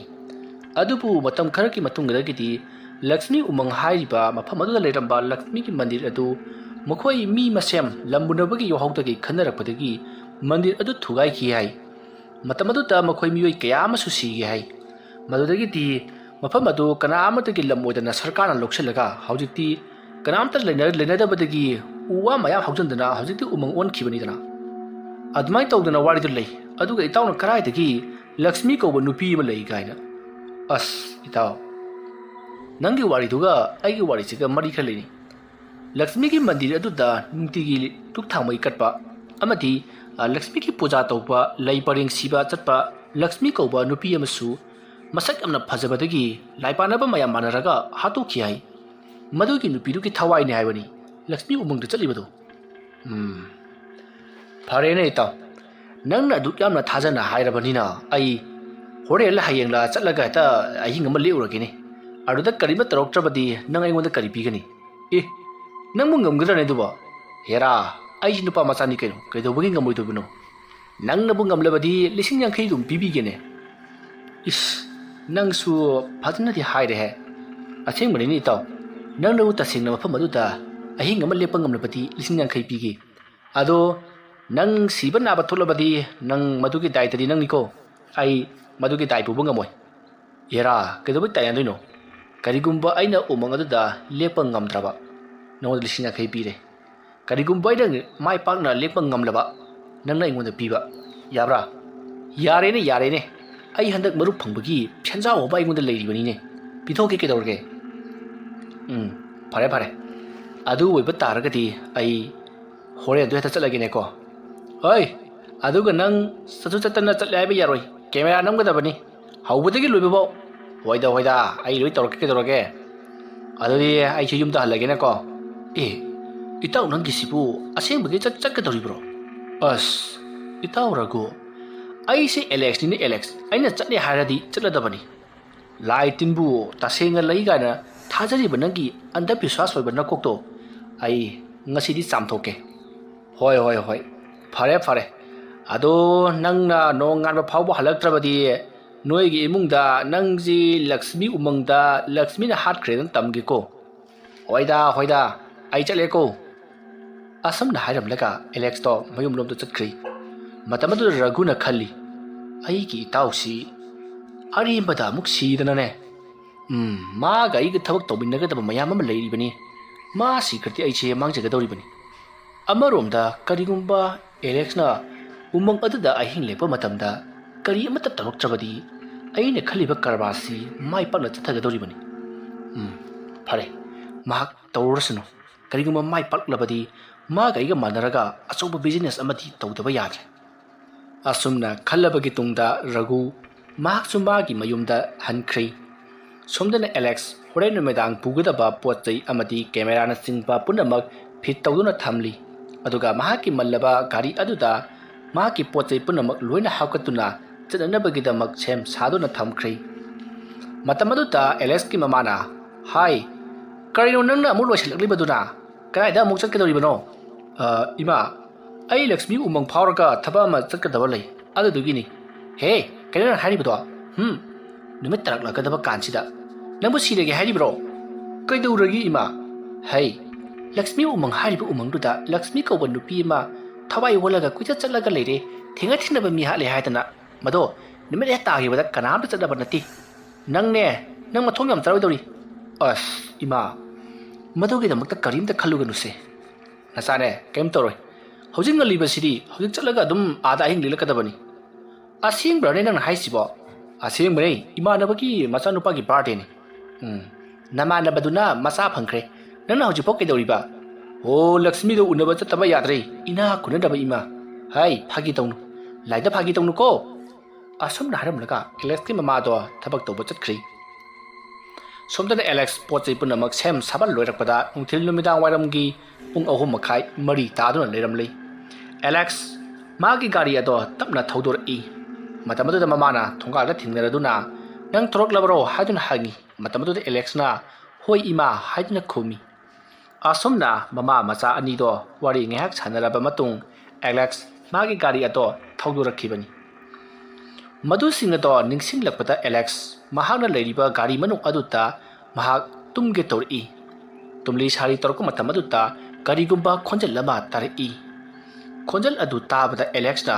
ꯑꯗꯨꯕꯨ ꯃꯇꯝ ꯈꯔꯒꯤ ꯃꯇꯨꯡꯗꯒꯤꯗꯤ ꯂꯛꯁꯃꯤ ꯎꯃꯪ ꯍꯥꯏꯔꯤꯕ ꯃꯐꯝ ꯑꯗꯨꯗ ꯂꯩꯔꯝꯕ ꯂꯛꯁꯃꯤꯒꯤ ꯃꯟꯗꯤꯔ ꯑꯗꯨ ꯃꯈꯣꯏ ꯃꯤ ꯃꯁꯦꯝ ꯂꯝꯕꯨꯅꯕꯒꯤ ꯌꯥꯍꯧꯗꯒꯤ ꯈꯟꯅꯔꯛꯄꯗꯒꯤ ꯃꯟꯗꯤꯔ ꯑꯗꯨ ꯊꯨꯒꯥꯏꯈꯤ ꯍꯥꯏ꯫ ꯃꯇꯝ ꯑꯗꯨꯗ ꯃꯈꯣꯏ ꯃꯤꯑꯣꯏ ꯀꯌా ꯑꯃꯁꯨ ꯁꯤꯈꯤ ꯍꯥꯏ꯫ ꯃꯗꯨꯗꯒꯤꯗꯤ ꯃꯐꯝ ꯑꯗꯨ ꯀꯅꯥ ꯑꯃꯠꯇꯒꯤ ꯂꯝ ꯑꯣꯏꯗꯅ ꯁꯔꯀꯥꯔꯅ ꯂꯧꯁꯤꯜꯂꯒ ꯍꯧꯖꯤꯛꯇꯤ ꯀꯅꯥꯝꯇ ꯂꯩꯅꯗꯕꯗꯒꯤ ꯎ ꯋꯥ ꯃꯌꯥꯝ ꯍꯧꯖꯤꯟꯗꯅ ꯍꯧꯖꯤꯛꯇꯤ ꯎꯃꯪ ꯑꯣꯟꯈꯤꯕꯅꯤꯗꯅ꯫ ꯑꯗꯨꯃꯥꯏꯅ ꯇꯧꯗꯅ ꯋꯥꯔꯤꯗꯨ ꯂꯩ, ꯑꯗꯨꯒ ꯏꯇꯥꯎꯅ ꯀꯔꯥꯏꯗꯒꯤ ꯂꯛꯁꯃꯤ ꯀꯧꯕ ꯅꯨꯄꯤ ꯑꯃ ꯂꯩ ꯀꯥꯏꯅ? ꯑꯁ ꯏꯇꯥꯎ, ꯅꯪꯒꯤ ꯋꯥꯔꯤꯗꯨꯒ ꯑꯩꯒꯤ ꯋꯥꯔꯤꯁꯤꯒ ꯃꯔꯤ ꯈꯔ ꯂꯩꯅꯤ꯫ ꯂꯛꯁꯃꯤꯒꯤ ꯃꯟꯗꯤꯔ ꯑꯗꯨꯗ ꯅꯨꯡꯇꯤꯒꯤ ꯙꯨꯛ ꯊꯥꯎꯃꯩ ꯀꯠꯄ ꯑꯃꯗꯤ ꯂꯛꯁꯃꯤꯒꯤ ꯄꯨꯖꯥ ꯇꯧꯕ, ꯂꯩ ꯄꯔꯦꯡ ꯁꯤꯕ ꯆꯠꯄ ꯂꯛꯁꯃꯤ ꯀꯧꯕ ꯅꯨꯄꯤ ꯑꯃꯁꯨ ꯃꯁꯛ ꯌꯥꯝꯅ ꯐꯖꯕꯗꯒꯤ ꯂꯥꯏꯄꯥꯟꯅꯕ ꯃꯌꯥꯝ ꯃꯥꯟꯅꯔꯒ ꯍꯥꯠꯇꯣꯛꯈꯤ ꯍꯥꯏ꯫ ꯃꯗꯨꯒꯤ ꯅꯨꯄꯤꯗꯨꯒꯤ ꯊꯋꯥꯏꯅꯤ ꯍꯥꯏꯕꯅꯤ ꯂꯛꯁꯃꯤ ꯎꯃꯪꯗ ꯆꯠꯂꯤꯕꯗꯨ꯫ ꯐꯔꯦꯅꯦ ꯏꯇꯥꯎ, ꯅꯪꯅ ꯑꯗꯨꯛ ꯌꯥꯝꯅ ꯊꯥꯖꯅ ꯍꯥꯏꯔꯕꯅꯤꯅ ꯑꯩ ꯍꯣꯔꯦꯟꯂ ꯍꯌꯦꯡꯂ ꯆꯠꯂꯒ ꯍꯦꯛꯇ ꯑꯍꯤꯡ ꯑꯃ ꯂꯦꯛꯎꯔꯒꯦꯅꯦ꯫ ꯑꯗꯨꯗ ꯀꯔꯤꯝꯇ ꯇꯧꯔꯛꯇ꯭ꯔꯕꯗꯤ ꯅꯪ ꯑꯩꯉꯣꯟꯗ ꯀꯔꯤ ꯄꯤꯒꯅꯤ? ꯅꯪꯕꯨ ꯉꯝꯒꯗ꯭ꯔꯅꯦ ꯑꯗꯨꯕꯣ? ꯍꯦꯔꯥ, ꯑꯩꯁꯤ ꯅꯨꯄꯥ ꯃꯆꯥꯅꯤ ꯀꯩꯅꯣ, ꯀꯩꯗꯧꯕꯒꯤ ꯉꯝꯃꯣꯏꯗꯣꯏꯕꯅꯣ? ꯅꯪꯅꯕꯨ ꯉꯝꯂꯕꯗꯤ 50,000 ꯑꯗꯨꯝ ꯄꯤꯕꯤꯒꯦꯅꯦ꯫ Ish, nang su fazana di hai rehe. Asing bani ni tau. Nang na uta sing na mafam aduda ahi ngama lepang ngam labadi lising yang kai pigi. Ado nang siba na ba tholabadi nang madugi dai tadi nang niko. Ai madugi dai pu bunga moy. Yera kedo bai tayan no. Karigumba aina umang aduda lepang ngam traba. Nang lising yang kai pire. Karigumba aina mai pak na lepang ngam laba. Nang na ingon da piba. Yabra. Yare ne. Ai handak marup phangbagi phenja oba ingon da leiri bani ne. Pithoke ke dorge. Pare. Adu oiba taragadi ai hore adu heta chatlagi ne ko. Oi, adu ga nang satu chatana chatle ai ba yaroi. Camera nam ga dabani. Haubadagi loiba bo. Hoida ai loi torke ke dorge. Adu di ai chi yum da halage ne ko. Itau nang gisibu aseng bagi chat ke dori bro. As itau rago. Ai se Alex ni Alex. Ai na chatle haradi chatla dabani. Lai tinbu tasenga lai ga na thajari banagi anda biswas hoy banna kokto ai ngasi di samthoke hoi fare ado nangna no ngan ba phawba halaktrabadi noigi imungda nangji Lakshmi umangda Lakshmi na hat khren tamgi ko hoida ai chale ko asam na hairam laga Alex to mayum lom to chatkhri matamadu raguna khalli ai ki tausi ari bada muksi dana ne ma ga iga thabak tobinnaga daba mayam ama leiri bani ma secret ai che mang jaga dori bani amaromda karigumba Alex na umang aduda ahing lepa matamda kari amata tarok trabadi aina khaliba karbasi mai pakna chathaga dori bani phare mak tawrasno karigumba mai paklabadi ma ga iga manaraga achoba business amati tawdaba yadre asumna khallabagi tungda ragu mak sumba gi mayumda hankhri somdana Alex horen numedang pugadaba potchai amati camera na singpa punamak fit tawduna thamli aduga mahaki mallaba gari aduda mahaki potchai punamak loina hakatuna chananabagi damak sem saduna thamkhri matamaduta Alex ki mamana hai karino nangna amul loisilakli baduna kai da amuk chatkadori bano ima ai Lakshmi umang phawraga thaba ma chatkadaba lei adudugini he kaina hari bado numit tarak lakadaba kansida Namu sirage hari bro. Kay dauragi ima. Hey, Lakshmi umang hari bu umang duda Lakshmi ko bandupi ima. Thawai walaga kuja chatlaga leire. Thinga thingna ba mi ha le haitana. Mado, nimit ya tagi bada kanam chatla banati. Nang mathong yam tarawi dori. As ima. Mado gi damakta karim ta khaluga nuse. Nasane kem toroi. Hojing ngali basiri, hojing chatlaga dum ada hing lila kadabani. Asing brane nang haisibo. Asing brane ima nabaki masanupa gi birthday ni. Namana baduna masa phangkhre nangna hoji pok kedoriba Lakshmi do unaba chataba yadre ina kunadaba ima hai phagi tawnu laida phagi tawnu ko asam na haram laga Alex ki mama do thabak toba chatkhri somdana Alex pochai punamak sem sabal loirakpada ungthil numidang wairamgi pung ahum makhai mari taduna leiramlei Alex magi gari ado tapna thodor I matamadu da mamana thonga da thingnaraduna nang torok labro haduna hangi matamadu de Alex na hoi ima haidna khumi asomna mama macha ani do wari ngehak chanaraba matung Alex magi gari ato thaudorakhibani madu singa do ningsing lakpata Alex mahakna leiriba gari manung aduta mahak tumge tori tumli sari torko matamaduta gari gumba khonjal lama tari khonjal adu tabada Alex na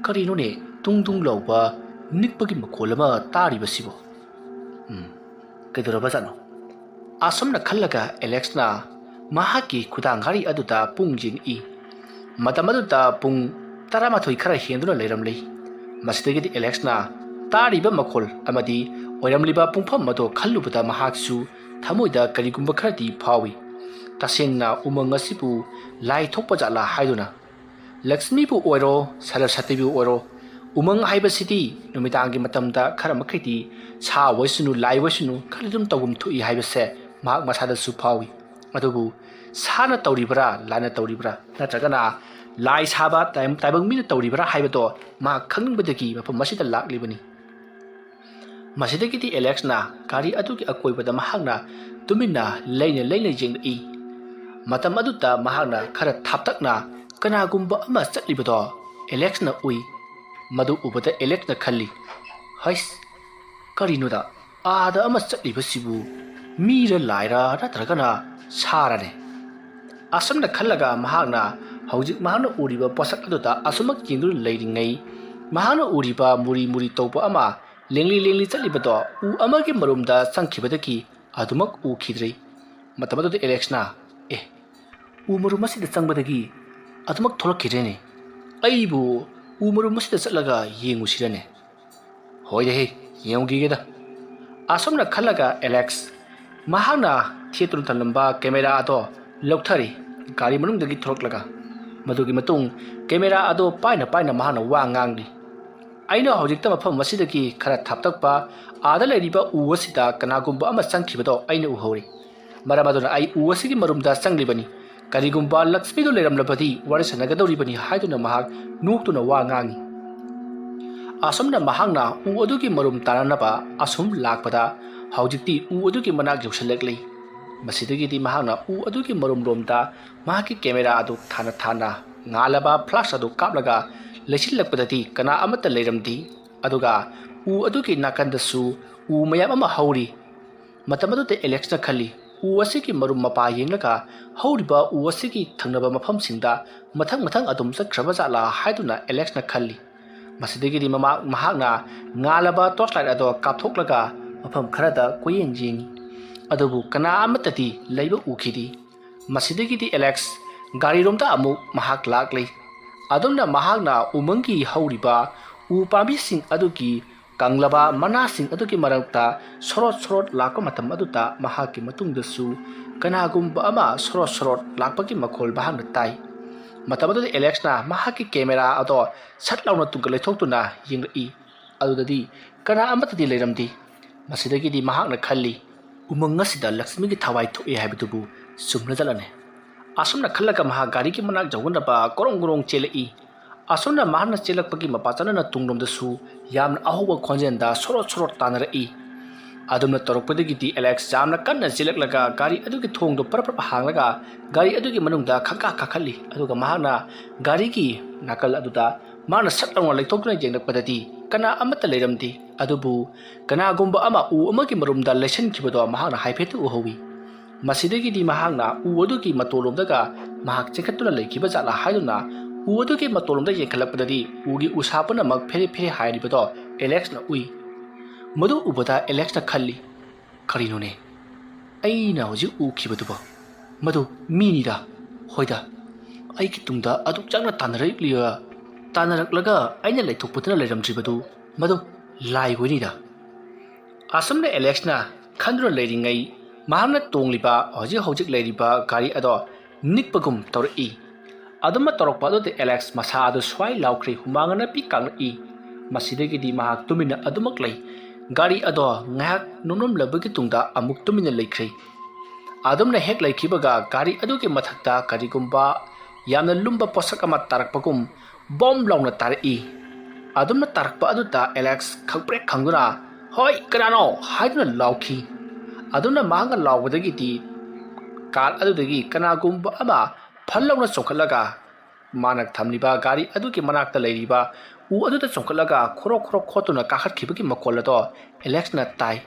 kari no ne tung lawba nikpagi makolama tari basibo kedoraba jano asomna khallaga Alex na mahaki khudangari aduta pungjin matamaduta pung taramathoi khara henduna leiramlei masidagi Alex na tariba makol amadi oiramliba pungpham mado khallubada mahaksu thamoida karigumba kharati phawi tasengna umang asibu lai thokpa jala haiduna Lakshmi bu oiro Saraswati bu oiro umang haiba city numidangi matamda khara makhiti sa waisunu lai waisunu khalidum tawum thui haiba se mak masada su phawi adubu sana tawribra lana tawribra natragana lai saba taibang mina tawribra haiba to ma khangbadagi mafam masida laklibani masidagi Alex na kari adugi akoibada mahakna tumina leina jeng matam aduta mahakna khara thaptakna kanagumba ama chatlibado Alex na ui madu ubada Alex na khalli ꯍꯩꯁ ꯀꯔꯤꯅꯣꯗ ꯑꯥꯗ ꯑꯃ ꯆꯠꯂꯤꯕꯁꯤꯕꯨ ꯃꯤꯔ ꯂꯥꯏꯔ ꯅꯠꯇ꯭ꯔꯒꯅ ꯁꯥꯔꯅꯦ ꯑꯁꯨꯝꯅ ꯈꯜꯂꯒ ꯃꯍꯥꯛꯅ ꯍꯧꯖꯤꯛ ꯃꯍꯥꯛꯅ ꯎꯔꯤꯕ ꯄꯣꯠꯁꯛ ꯑꯗꯨꯗ ꯑꯁꯨꯃꯛ ꯌꯦꯡꯗꯨꯅ ꯂꯩꯔꯤꯉꯩ ꯃꯍꯥꯛꯅ ꯎꯔꯤꯕ ꯃꯨꯔꯤ ꯃꯨꯔꯤ ꯇꯧꯕ ꯑꯃ ꯂꯦꯡꯂꯤ ꯆꯠꯂꯤꯕꯗꯣ ꯎ ꯑꯃꯒꯤ ꯃꯔꯨꯝꯗ ꯆꯪꯈꯤꯕꯗꯒꯤ ꯑꯗꯨꯃꯛ ꯎꯈꯤꯗ꯭ꯔꯤ ꯃꯇꯝ ꯑꯗꯨꯗ ꯑꯦꯂꯦꯛꯁꯅ ꯎ ꯃꯔꯨꯝ ꯑꯁꯤꯗ ꯆꯪꯕꯗꯒꯤ ꯑꯗꯨꯃꯛ ꯊꯣꯛꯂꯛꯈꯤꯗ꯭ꯔꯦꯅꯦ ꯑꯩꯕꯨ ꯎ ꯃꯔꯨꯝ ꯑꯁꯤꯗ ꯆꯠꯂꯒ ꯌꯦꯡꯉꯨꯁꯤꯔꯅꯦ ꯍꯣꯏꯗꯦꯍꯦ ꯌꯦꯡꯉꯨꯈꯤꯒꯦꯗ ꯑꯁꯨꯝꯅ ꯈꯜꯂꯒ ꯑꯦꯂꯦꯛꯁ ꯃꯍꯥꯛꯅ ꯊꯦꯠꯇꯨꯅ ꯊꯝꯂꯝꯕ ꯀꯦꯃꯦꯔꯥ ꯑꯗꯣ ꯂꯧꯊꯔꯤ ꯒꯥꯔꯤ ꯃꯅꯨꯡꯗꯒꯤ ꯊꯣꯔꯛꯂꯒ ꯃꯗꯨꯒꯤ ꯃꯇꯨꯡ ꯀꯦꯃꯦꯔꯥ ꯑꯗꯣ ꯄꯥꯏꯅ ꯃꯍꯥꯛꯅ ꯋꯥ ꯉꯥꯡꯂꯤ ꯑꯩꯅ ꯍꯧꯖꯤꯛꯇ ꯃꯐꯝ ꯑꯁꯤꯗꯒꯤ ꯈꯔ ꯊꯥꯞꯇꯛꯄ ꯑꯥꯗ ꯂꯩꯔꯤꯕ ꯎ ꯑꯁꯤꯗ ꯀꯅꯥꯒꯨꯝꯕ ꯑꯃ ꯆꯪꯈꯤꯕꯗꯣ ꯑꯩꯅ ꯎꯍꯧꯔꯤ ꯃꯔꯝ ꯑꯗꯨꯅ ꯑꯩ ꯎ ꯑꯁꯤꯒꯤ ꯃꯔꯨꯝꯗ ꯆꯪꯂꯤꯕꯅꯤ ꯀꯔꯤꯒꯨꯝꯕ ꯂꯛꯁꯃꯤꯗꯨ ꯂꯩꯔꯝꯂꯕꯗꯤ ꯋꯥꯔꯤ ꯁꯥꯟꯅꯒꯗꯧꯔꯤꯕꯅꯤ ꯍꯥꯏꯗꯨꯅ ꯃꯍꯥꯛ ꯅꯣꯛꯇꯨꯅ ꯋꯥ ꯉꯥꯡꯉꯤ ꯑꯁꯨꯝꯅ ꯃꯍꯥꯛꯅ ꯎ ꯑꯗꯨꯒꯤ ꯃꯔꯨꯝ ꯇꯥꯅꯅꯕ ꯑꯁꯨꯝ ꯂꯥꯛꯄꯗ ꯍꯧꯖꯤꯛꯇꯤ ꯎ ꯑꯗꯨꯒꯤ ꯃꯅꯥꯛ ꯌꯧꯁꯤꯜꯂꯛꯂꯤ ꯃꯁꯤꯗꯒꯤꯗꯤ ꯃꯍꯥꯛꯅ ꯎ ꯑꯗꯨꯒꯤ ꯃꯔꯨꯝꯂꯣꯝꯗ ꯃꯍꯥꯛꯀꯤ ꯀꯦꯃꯦꯔꯥ ꯑꯗꯨ ꯊꯥꯅ ꯉꯥꯜꯂꯕ ꯐ꯭ꯂꯥꯁ ꯑꯗꯨ ꯀꯥꯞꯂꯒ ꯂꯩꯁꯤꯜꯂꯛꯄꯗꯗꯤ ꯀꯅꯥ ꯑꯃꯠꯇ ꯂꯩꯔꯝꯗꯦ ꯑꯗꯨꯒ ꯎ ꯑꯗꯨꯒꯤ ꯅꯥꯀꯟꯗꯁꯨ ꯎ ꯃꯌꯥꯝ ꯑꯃ ꯍꯧꯔꯤ ꯃꯇꯝ ꯑꯗꯨꯗ ꯑꯦꯂꯦꯛꯁꯅ ꯈꯜꯂꯤ ꯎ ꯑꯁꯤꯒꯤ ꯃꯔꯨꯝ ꯃꯄꯥ ꯌꯦꯡꯂꯒ ꯍꯧꯔꯤꯕ ꯎ ꯑꯁꯤꯒꯤ ꯊꯪꯅꯕ ꯃꯐꯝꯁꯤꯡꯗ ꯃꯊꯪ ꯑꯗꯨꯝ ꯆꯠꯈ꯭ꯔꯕ ꯖꯥꯠꯂꯥ ꯍꯥꯏꯗꯨꯅ ꯑꯦꯂꯦꯛꯁꯅ ꯈꯜꯂꯤ ꯃꯁꯤꯗꯒꯤꯗꯤ ꯃꯍꯥꯛꯅ ꯉꯥꯜꯂꯕ ꯇꯣꯔꯆ ꯂꯥꯏꯠ ꯑꯗꯣ ꯀꯥꯞꯊꯣꯛꯂꯒ ꯃꯐꯝ ꯈꯔꯗ ꯀꯣꯏꯌꯦꯡ ꯌꯦꯡꯉꯤ ꯑꯗꯨꯕꯨ ꯀꯅꯥ ꯑꯃꯠꯇꯗꯤ ꯂꯩꯕ ꯎꯈꯤꯗꯦ ꯃꯁꯤꯗꯒꯤꯗꯤ ꯑꯦꯂꯦꯛꯁ ꯒꯥꯔꯤꯔꯣꯝꯗ ꯑꯃꯨꯛ ꯃꯍꯥꯛ ꯂꯥꯛꯂꯤ ꯑꯗꯨꯝꯅ ꯃꯍꯥꯛꯅ ꯎꯃꯪꯒꯤ ꯍꯧꯔꯤꯕ ꯎ ꯄꯥꯝꯕꯤꯁꯤꯡ ꯑꯗꯨꯒꯤ ꯀꯪꯂꯕ ꯃꯅꯥꯁꯤꯡ ꯑꯗꯨꯒꯤ ꯃꯔꯛꯇ ꯁꯣꯔꯣꯠ ꯂꯥꯛꯄ ꯃꯇꯝ ꯑꯗꯨꯗ ꯃꯍꯥꯛꯀꯤ ꯃꯇꯨꯡꯗꯁꯨ ꯀꯅꯥꯒꯨꯝꯕ ꯑꯃ ꯁꯣꯔꯣꯠ ꯂꯥꯛꯄꯒꯤ ꯃꯈꯣꯜ ꯃꯍꯥꯛꯅ ꯇꯥꯏ ꯃꯇꯝ ꯑꯗꯨꯗ ꯑꯦꯂꯦꯛꯁꯅ ꯃꯍꯥꯛꯀꯤ ꯀꯦꯃꯦꯔꯥ ꯑꯗꯣ ꯁꯠ ꯂꯥꯎꯅ ꯇꯨꯡꯒ ꯂꯩꯊꯣꯛꯇꯨꯅ ꯌꯦꯡꯂꯛꯏ ꯑꯗꯨꯗꯗꯤ ꯀꯅꯥ ꯑꯃꯠꯇꯗꯤ ꯂꯩꯔꯝꯗꯦ ꯃꯁꯤꯗꯒꯤꯗꯤ ꯃꯍꯥꯛꯅ ꯈꯜꯂꯤ ꯎꯃꯪ ꯑꯁꯤꯗ ꯂꯛꯁꯃꯤꯒꯤ ꯊꯋꯥꯏ ꯊꯣꯛꯑꯦ ꯍꯥꯏꯕꯗꯨꯕꯨ ꯆꯨꯝꯅꯖꯠꯂꯅꯦ ꯑꯁꯨꯝꯅ ꯈꯜꯂꯒ ꯃꯍꯥꯛ ꯒꯥꯔꯤꯒꯤ ꯃꯅꯥꯛ ꯌꯧꯅꯕ ꯒꯣꯔꯣꯡ ꯆꯦꯜꯂꯛꯏ ꯑꯁꯨꯝꯅ ꯃꯍꯥꯛꯅ ꯆꯦꯜꯂꯛꯄꯒꯤ ꯃꯄꯥ ꯆꯥꯅꯅ ꯇꯨꯡꯂꯣꯝꯗꯁꯨ ꯌꯥꯝꯅ ꯑꯍꯧꯕ ꯈꯣꯟꯖꯦꯜꯗ ꯁꯣꯔꯣꯠ ꯇꯥꯅꯔꯛꯏ ꯑꯗꯨꯝꯅ ꯇꯧꯔꯛꯄꯗꯒꯤꯗꯤ ꯑꯦꯂꯦꯛꯁ ꯌꯥꯝꯅ ꯀꯟꯅ ꯆꯦꯜꯂꯛꯂꯒ ꯒꯥꯔꯤ ꯑꯗꯨꯒꯤ ꯊꯣꯡꯗꯣ ꯄꯔꯞ ꯍꯥꯡꯂꯒ ꯒꯥꯔꯤ ꯑꯗꯨꯒꯤ ꯃꯅꯨꯡꯗ ꯀꯥꯈꯠꯂꯤ ꯑꯗꯨꯒ ꯃꯍꯥꯛꯅ ꯒꯥꯔꯤꯒꯤ ꯅꯥꯀꯜ ꯑꯗꯨꯗ ꯃꯍꯥꯛꯅ ꯁꯠ ꯂꯥꯎꯅ ꯂꯩꯊꯣꯛꯇꯨꯅ ꯌꯦꯡꯂꯛꯄꯗꯗꯤ ꯀꯅꯥ ꯑꯃꯠꯇ ꯂꯩꯔꯝꯗꯦ ꯑꯗꯨꯕꯨ ꯀꯅꯥꯒꯨꯝꯕ ꯑꯃ ꯎ ꯑꯃꯒꯤ ꯃꯔꯨꯝꯗ ꯂꯩꯁꯤꯟꯈꯤꯕꯗꯣ ꯃꯍꯥꯛꯅ ꯍꯥꯏꯐꯦꯠꯇ ꯎꯍꯧꯏ ꯃꯁꯤꯗꯒꯤꯗꯤ ꯃꯍꯥꯛꯅ ꯎ ꯑꯗꯨꯒꯤ ꯃꯇꯣꯟꯂꯣꯝꯗꯒ ꯃꯍꯥꯛ ꯆꯦꯟꯈꯠꯇꯨꯅ ꯂꯩꯈꯤꯕ ꯖꯥꯠꯂꯥ ꯍꯥꯏꯗꯨꯅ ꯎ ꯑꯗꯨꯒꯤ ꯃꯇꯣꯟꯂꯣꯝꯗ ꯌꯦꯡꯈꯠꯂꯛꯄꯗꯗꯤ ꯎꯒꯤ ꯎꯁꯥ ꯄꯨꯝꯅꯃꯛ ꯐꯦꯔꯦ ꯍꯥꯏꯔꯤꯕꯗꯣ ꯑꯦꯂꯦꯛꯁꯅ ꯎꯏ ꯃꯗꯨ ꯎꯕꯗ ꯑꯦꯂꯦꯛꯁꯅ ꯈꯜꯂꯤ ꯀꯔꯤꯅꯣꯅꯦ ꯑꯩꯅ ꯍꯧꯖꯤꯛ ꯎꯈꯤꯕꯗꯨꯕꯣ ꯃꯗꯨ ꯃꯤꯅꯤꯗ ꯍꯣꯏꯗ ꯑꯩꯒꯤ ꯇꯨꯡꯗ ꯑꯗꯨꯛ ꯆꯪꯅ ꯇꯥꯟꯅꯔꯛꯂꯒ ꯑꯩꯅ ꯂꯩꯊꯣꯛꯄꯗꯨꯅ ꯂꯩꯔꯝꯗ꯭ꯔꯤꯕꯗꯨ ꯃꯗꯨ ꯂꯥꯏ ꯑꯣꯏꯅꯤꯗ ꯑꯁꯨꯝꯅ ꯑꯦꯂꯦꯛꯁꯅ ꯈꯟꯗꯨꯅ ꯂꯩꯔꯤꯉꯩ ꯃꯍꯥꯛꯅ ꯇꯣꯡꯂꯤꯕ ꯍꯧꯖꯤꯛ ꯂꯩꯔꯤꯕ ꯒꯥꯔꯤ ꯑꯗꯣ ꯅꯤꯛꯄꯒꯨꯝ ꯇꯧꯔꯛꯏ ꯑꯗꯨꯝꯅ ꯇꯧꯔꯛꯄ ꯑꯗꯨꯗ ꯑꯦꯂꯦꯛꯁ ꯃꯁꯥ ꯑꯗꯨ ꯁ꯭ꯋꯥꯏ ꯂꯥꯎꯈ꯭ꯔꯤ ꯍꯨꯃꯥꯡ ꯅꯞꯄꯤ ꯀꯥꯡꯂꯛꯏ ꯃꯁꯤꯗꯒꯤꯗꯤ ꯃꯍꯥꯛ ꯇꯨꯃꯤꯟꯅ ꯑꯗꯨꯃꯛ ꯂꯩ ꯒꯥꯔꯤ ꯑꯗꯣ ꯉꯥꯏꯍꯥꯛ ꯅꯣꯝꯂꯝꯂꯕꯒꯤ ꯇꯨꯡꯗ ꯑꯃꯨꯛ ꯇꯨꯃꯤꯟꯅ ꯂꯩꯈ꯭ꯔꯦ ꯑꯗꯨꯝꯅ ꯍꯦꯛ ꯂꯩꯈꯤꯕꯒ ꯒꯥꯔꯤ ꯑꯗꯨꯒꯤ ꯃꯊꯛꯇ ꯀꯔꯤꯒꯨꯝꯕ ꯌꯥꯝꯅ ꯂꯨꯝꯕ ꯄꯣꯠꯁꯛ ꯑꯃ ꯇꯥꯔꯛꯄꯒꯨꯝ ꯕꯣꯝ ꯂꯥꯎꯅ ꯇꯥꯔꯛꯏ ꯑꯗꯨꯝꯅ ꯇꯥꯔꯛꯄ ꯑꯗꯨꯗ ꯑꯦꯂꯦꯛꯁ ꯈꯪꯄ꯭ꯔꯦꯛ ꯈꯪꯗꯨꯅ ꯍꯣꯏ ꯀꯅꯥꯅꯣ ꯍꯥꯏꯗꯨꯅ ꯂꯥꯎꯈꯤ ꯑꯗꯨꯝꯅ ꯃꯍꯥꯛꯅ ꯂꯥꯎꯕꯗꯒꯤꯗꯤ ꯀꯥꯔ ꯑꯗꯨꯗꯒꯤ ꯀꯅꯥꯒꯨꯝꯕ ꯑꯃ ꯐꯜ ꯂꯥꯎꯅ ꯆꯣꯡꯈꯠꯂꯒ ꯃꯥꯅ ꯊꯝꯂꯤꯕ ꯒꯥꯔꯤ ꯑꯗꯨꯒꯤ ꯃꯅꯥꯛꯇ ꯂꯩꯔꯤꯕ ꯎ ꯑꯗꯨꯗ ꯆꯣꯡꯈꯠꯂꯒ ꯈꯣꯔꯣꯛ ꯈꯣꯠꯇꯨꯅ ꯀꯥꯈꯠꯈꯤꯕꯒꯤ ꯃꯈꯣꯜ ꯑꯗꯣ ꯑꯦꯂꯦꯛꯁꯅ ꯇꯥꯏ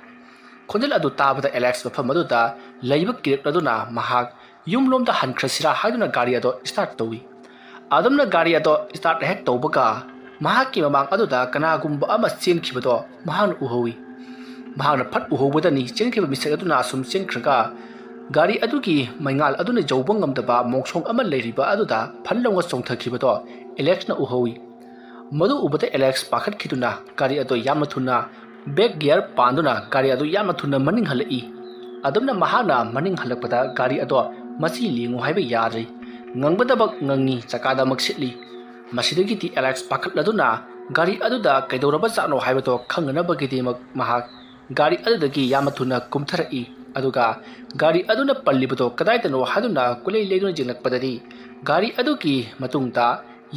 ꯈꯣꯟꯖꯦꯜ ꯑꯗꯨ ꯇꯥꯕꯗ ꯑꯦꯂꯦꯛꯁ ꯃꯐꯝ ꯑꯗꯨꯗ ꯂꯩꯕ ꯀꯤꯔꯛꯂꯗꯨꯅ ꯃꯍꯥꯛ ꯌꯨꯝꯂꯣꯝꯗ ꯍꯟꯈ꯭ꯔꯁꯤꯔꯥ ꯍꯥꯏꯗꯨꯅ ꯒꯥꯔꯤ ꯑꯗꯣ ꯁ꯭ꯇꯥꯔꯠ ꯇꯧꯏ ꯑꯗꯨꯝꯅ ꯒꯥꯔꯤ ꯑꯗꯣ ꯁ꯭ꯇꯥꯔꯠ ꯍꯦꯛ ꯇꯧꯕꯒ ꯃꯍꯥꯛꯀꯤ ꯃꯃꯥꯡ ꯑꯗꯨꯗ ꯀꯅꯥꯒꯨꯝꯕ ꯑꯃ ꯆꯦꯟꯈꯤꯕꯗꯣ ꯃꯍꯥꯛꯅ ꯎꯍꯧꯏ ꯃꯍꯥꯛꯅ ꯐꯠ ꯎꯍꯧꯕꯗꯅꯤ ꯆꯦꯟꯈꯤꯕ ꯃꯤꯁꯛ ꯑꯗꯨꯅ ꯑꯁꯨꯝ ꯆꯦꯟꯈ꯭ꯔꯒ ꯒꯥꯔꯤ ꯑꯗꯨꯒꯤ ꯃꯩꯉꯥꯜ ꯑꯗꯨꯅ ꯌꯧꯕ ꯉꯝꯗꯕ ꯃꯣꯡꯁꯣꯡ ꯑꯃ ꯂꯩꯔꯤꯕ ꯑꯗꯨꯗ ꯐꯜ ꯂꯥꯎꯅ ꯆꯣꯡꯊꯈꯤꯕꯗꯣ ꯑꯦꯂꯦꯛꯁꯅ ꯎꯍꯧꯏ ꯃꯗꯨ ꯎꯕꯗ ꯑꯦꯂꯦꯛꯁ ꯄꯥꯈꯠꯈꯤꯗꯨꯅ ꯒꯥꯔꯤ ꯑꯗꯨ ꯌꯥꯝꯅ ꯊꯨꯅ ꯕꯦꯛ ꯒꯤꯌꯔ ꯄꯥꯟꯗꯨꯅ ꯒꯥꯔꯤ ꯑꯗꯨ ꯌꯥꯝꯅ ꯊꯨꯅ ꯃꯅꯤꯡ ꯍꯜꯂꯛꯏ ꯑꯗꯨꯝꯅ ꯃꯍꯥꯛꯅ ꯃꯅꯤꯡ ꯍꯜꯂꯛꯄꯗ ꯒꯥꯔꯤ ꯑꯗꯣ ꯃꯆꯤ ꯂꯦꯡꯉꯨ ꯍꯥꯏꯕ ꯌꯥꯗ꯭ꯔꯤ ꯉꯪꯕꯗꯃꯛ ꯉꯪꯉꯤ ꯆꯀꯥꯗꯃꯛ ꯁꯤꯠꯂꯤ ꯃꯁꯤꯗꯒꯤꯗꯤ ꯑꯦꯂꯦꯛꯁ ꯄꯥꯈꯠꯂꯗꯨꯅ ꯒꯥꯔꯤ ꯑꯗꯨꯗ ꯀꯩꯗꯧꯔꯕ ꯖꯥꯠꯅꯣ ꯍꯥꯏꯕꯗꯣ ꯈꯪꯅꯅꯕꯒꯤꯗꯃꯛ ꯃꯍꯥꯛ ꯒꯥꯔꯤ ꯑꯗꯨꯗꯒꯤ ꯌꯥꯝꯅ ꯊꯨꯅ ꯀꯨꯝꯊꯔꯛꯏ ꯑꯗꯨꯒ ꯒꯥꯔꯤ ꯑꯗꯨꯅ ꯄꯜꯂꯤꯕꯗꯣ ꯀꯗꯥꯏꯗꯅꯣ ꯍꯥꯏꯗꯨꯅ ꯀꯨꯂꯩ ꯂꯩꯗꯨꯅ ꯌꯦꯡꯂꯛꯄꯗꯗꯤ ꯒꯥꯔꯤ ꯑꯗꯨꯒꯤ ꯃꯇꯨꯡꯗ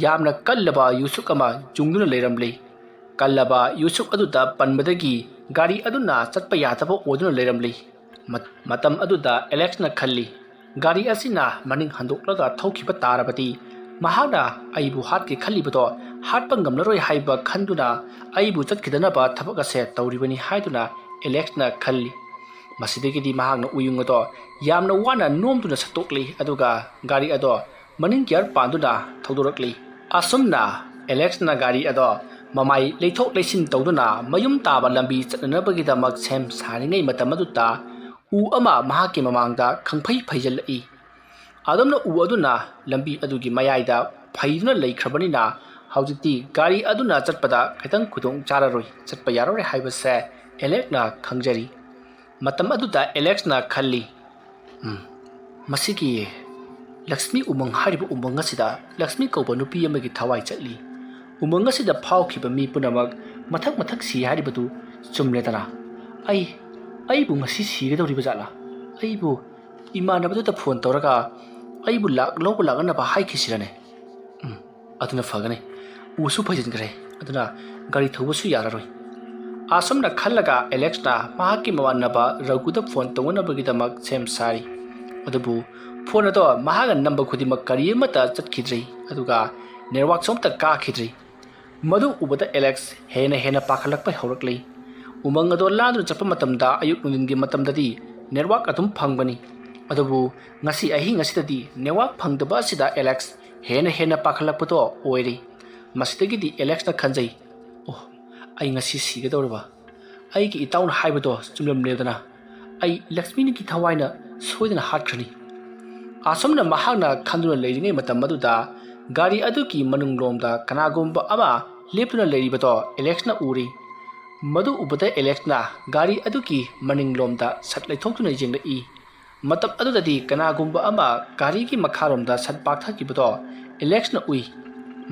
ꯌꯥꯝꯅ ꯀꯜꯂꯕ ꯌꯨꯁꯨꯛ ꯑꯃ ꯌꯨꯡꯗꯨꯅ ꯂꯩꯔꯝꯂꯤ ꯀꯜꯂꯕ ꯌꯨꯁꯨꯛ ꯑꯗꯨꯗ ꯄꯟꯕꯗꯒꯤ ꯒꯥꯔꯤ ꯑꯗꯨꯅ ꯆꯠꯄ ꯌꯥꯗꯕ ꯑꯣꯏꯗꯨꯅ ꯂꯩꯔꯝꯂꯤ ꯃꯇꯝ ꯑꯗꯨꯗ ꯑꯦꯂꯦꯛꯁꯅ ꯈꯜꯂꯤ ꯒꯥꯔꯤ ꯑꯁꯤꯅ ꯃꯅꯤꯡ ꯍꯟꯗꯣꯛꯂꯒ ꯊꯧꯈꯤꯕ ꯇꯥꯔꯕꯗꯤ ꯃꯍꯥꯛꯅ ꯑꯩꯕꯨ ꯍꯥꯠꯀꯦ ꯈꯜꯂꯤꯕꯗꯣ ꯍꯥꯠꯄ ꯉꯝꯂꯔꯣꯏ ꯍꯥꯏꯕ ꯈꯟꯗꯨꯅ ꯑꯩꯕꯨ ꯆꯠꯈꯤꯗꯅꯕ ꯊꯕꯛ ꯑꯁꯦ ꯇꯧꯔꯤꯕꯅꯤ ꯍꯥꯏꯗꯨꯅ ꯑꯦꯂꯦꯛꯁꯅ ꯈꯜꯂꯤ꯫ ꯃꯁꯤꯗꯒꯤꯗꯤ ꯃꯍꯥꯛꯅ ꯎꯌꯨꯡ ꯑꯗꯣ ꯌꯥꯝꯅ ꯋꯥꯅ ꯅꯣꯝꯗꯨꯅ ꯁꯠꯇꯣꯛꯂꯤ ꯑꯗꯨꯒ ꯒꯥꯔꯤ ꯑꯗꯣ ꯃꯅꯤꯡ ꯒꯤꯌꯔ ꯄꯥꯟꯗꯨꯅ ꯊꯧꯗꯣꯔꯛꯂꯤ꯫ ꯑꯁꯨꯝꯅ ꯑꯦꯂꯦꯛꯁꯅ ꯒꯥꯔꯤ ꯑꯗꯣ ꯃꯃꯥꯏ ꯂꯩꯊꯣꯛ ꯂꯩꯁꯤꯟ ꯇꯧꯗꯨꯅ ꯃꯌꯨꯝ ꯇꯥꯕ ꯂꯝꯕꯤ ꯆꯠꯅꯅꯕꯒꯤꯗꯃꯛ ꯁꯦꯝ ꯁꯥꯔꯤꯉꯩ ꯃꯇꯝ ꯑꯗꯨꯗ ꯎ ꯑꯃ ꯃꯍꯥꯛꯀꯤ ꯃꯃꯥꯡꯗ ꯈꯪꯐꯩ ꯐꯩꯖꯤꯜꯂꯛꯏ꯫ ꯑꯗꯨꯝꯅ ꯎ ꯑꯗꯨꯅ ꯂꯝꯕꯤ ꯑꯗꯨꯒꯤ ꯃꯌꯥꯏꯗ ꯐꯩꯗꯨꯅ ꯂꯩꯈ꯭ꯔꯕꯅꯤꯅ ꯍꯧꯖꯤꯛꯇꯤ ꯒꯥꯔꯤ ꯑꯗꯨꯅ ꯆꯠꯄꯗ ꯈꯤꯇꯪ ꯈꯨꯗꯣꯡ ꯆꯥꯔꯔꯣꯏ, ꯆꯠꯄ ꯌꯥꯔꯔꯣꯏ ꯍꯥꯏꯕꯁꯦ ꯑꯦꯂꯦꯛꯁꯅ ꯈꯪꯖꯔꯤ꯫ ꯃꯇꯝ ꯑꯗꯨꯗ ꯑꯦꯂꯦꯛꯁꯅ ꯈꯜꯂꯤ, ꯃꯁꯤꯒꯤ ꯂꯛꯁꯃꯤ ꯎꯃꯪ ꯍꯥꯏꯔꯤꯕ ꯎꯃꯪ ꯑꯁꯤꯗ ꯂꯛꯁꯃꯤ ꯀꯧꯕ ꯅꯨꯄꯤ ꯑꯃꯒꯤ ꯊꯋꯥꯏ ꯆꯠꯂꯤ꯫ ꯎꯃꯪ ꯑꯁꯤꯗ ꯐꯥꯎꯈꯤꯕ ꯃꯤ ꯄꯨꯝꯅꯃꯛ ꯃꯊꯛ ꯃꯊꯛ ꯁꯤ ꯍꯥꯏꯔꯤꯕꯗꯨ ꯆꯨꯝꯂꯦꯗꯅ꯫ ꯑꯩꯕꯨ ꯉꯁꯤ ꯁꯤꯒꯗꯧꯔꯤꯕ ꯖꯥꯠꯂꯥ? ꯑꯩꯕꯨ ꯏꯃꯥꯟꯅꯕꯗꯨꯗ ꯐꯣꯟ ꯇꯧꯔꯒ ꯑꯩꯕꯨ ꯂꯧꯕ ꯂꯥꯛꯅꯕ ꯍꯥꯏꯈꯤꯁꯤꯔꯅꯦ? ꯑꯗꯨꯅ ꯐꯒꯅꯤ꯫ ꯎꯁꯨ ꯐꯩꯖꯤꯟꯈ꯭ꯔꯦ, ꯑꯗꯨꯅ ꯒꯥꯔꯤ ꯊꯧꯕꯁꯨ ꯌꯥꯔꯔꯣꯏ꯫ ꯑꯁꯨꯝꯅ ꯈꯜꯂꯒ ꯑꯦꯂꯦꯛꯁꯅ ꯃꯍꯥꯛꯀꯤ ꯃꯃꯥꯟꯅꯕ ꯔꯘꯨꯗ ꯐꯣꯟ ꯇꯧꯅꯅꯕꯒꯤꯗꯃꯛ ꯁꯦꯝ ꯁꯥꯔꯤ꯫ ꯑꯗꯨꯕꯨ ꯐꯣꯟ ꯑꯗꯣ ꯃꯍꯥꯛꯅ ꯅꯝꯕ ꯈꯨꯗꯤꯡꯃꯛ ꯀꯔꯤ ꯑꯃꯠꯇ ꯆꯠꯈꯤꯗ꯭ꯔꯤ ꯑꯗꯨꯒ ꯅꯦꯠꯋꯥꯛꯁꯨ ꯑꯃꯠꯇ ꯀꯥꯈꯤꯗ꯭ꯔꯤ꯫ ꯃꯗꯨ ꯎꯕꯗ ꯑꯦꯂꯦꯛꯁ ꯍꯦꯟꯅ ꯄꯥꯈꯠꯂꯛꯄ ꯍꯧꯔꯛꯂꯤ꯫ ꯎꯃꯪ ꯑꯗꯣ ꯂꯥꯟꯗꯨꯅ ꯆꯠꯄ ꯃꯇꯝꯗ ꯑꯌꯨꯛ ꯅꯨꯡꯊꯤꯟꯒꯤ ꯃꯇꯝꯗꯗꯤ ꯅꯦꯠꯋꯥꯛ ꯑꯗꯨꯝ ꯐꯪꯕꯅꯤ꯫ ꯑꯗꯨꯕꯨ ꯉꯁꯤ ꯑꯍꯤꯡ ꯑꯁꯤꯗꯗꯤ ꯅꯦꯠꯋꯥꯛ ꯐꯪꯗꯕ ꯑꯁꯤꯗ ꯑꯦꯂꯦꯛꯁ ꯍꯦꯟꯅ ꯄꯥꯈꯠꯂꯛꯄꯗꯣ ꯑꯣꯏꯔꯤ꯫ ꯃꯁꯤꯗꯒꯤꯗꯤ ꯑꯦꯂꯦꯛꯁꯅ ꯈꯟꯖꯩ, ꯑꯩ ꯉꯁꯤ ꯁꯤꯒꯗꯧꯔꯕ? ꯑꯩꯒꯤ ꯏꯇꯥꯎꯅ ꯍꯥꯏꯕꯗꯣ ꯆꯨꯝꯂꯝꯂꯦꯗꯅ꯫ ꯑꯩ ꯂꯛꯁꯃꯤꯒꯤ ꯊꯋꯥꯏꯅ ꯁꯣꯏꯗꯅ ꯍꯥꯠꯈ꯭ꯔꯅꯤ꯫ ꯑꯁꯨꯝꯅ ꯃꯍꯥꯛꯅ ꯈꯟꯗꯨꯅ ꯂꯩꯔꯤꯉꯩ ꯃꯇꯝ ꯑꯗꯨꯗ ꯒꯥꯔꯤ ꯑꯗꯨꯒꯤ ꯃꯅꯨꯡꯂꯣꯝꯗ ꯀꯅꯥꯒꯨꯝꯕ ꯑꯃ ꯂꯦꯞꯇꯨꯅ ꯂꯩꯔꯤꯕꯗꯣ ꯑꯦꯂꯦꯛꯁꯅ ꯎꯔꯤ꯫ ꯃꯗꯨ ꯎꯕꯗ ꯑꯦꯂꯦꯛꯁꯅ ꯒꯥꯔꯤ ꯑꯗꯨꯒꯤ ꯃꯅꯤꯡꯂꯣꯝꯗ ꯁꯠ ꯂꯩꯊꯣꯛꯇꯨꯅ ꯌꯦꯡꯂꯛꯏ꯫ ꯃꯇꯝ ꯑꯗꯨꯗꯗꯤ ꯀꯅꯥꯒꯨꯝꯕ ꯑꯃ ꯒꯥꯔꯤꯒꯤ ꯃꯈꯥꯔꯣꯝꯗ ꯁꯠ ꯄꯥꯛꯊꯈꯤꯕꯗꯣ ꯑꯦꯂꯦꯛꯁꯅ ꯎꯏ꯫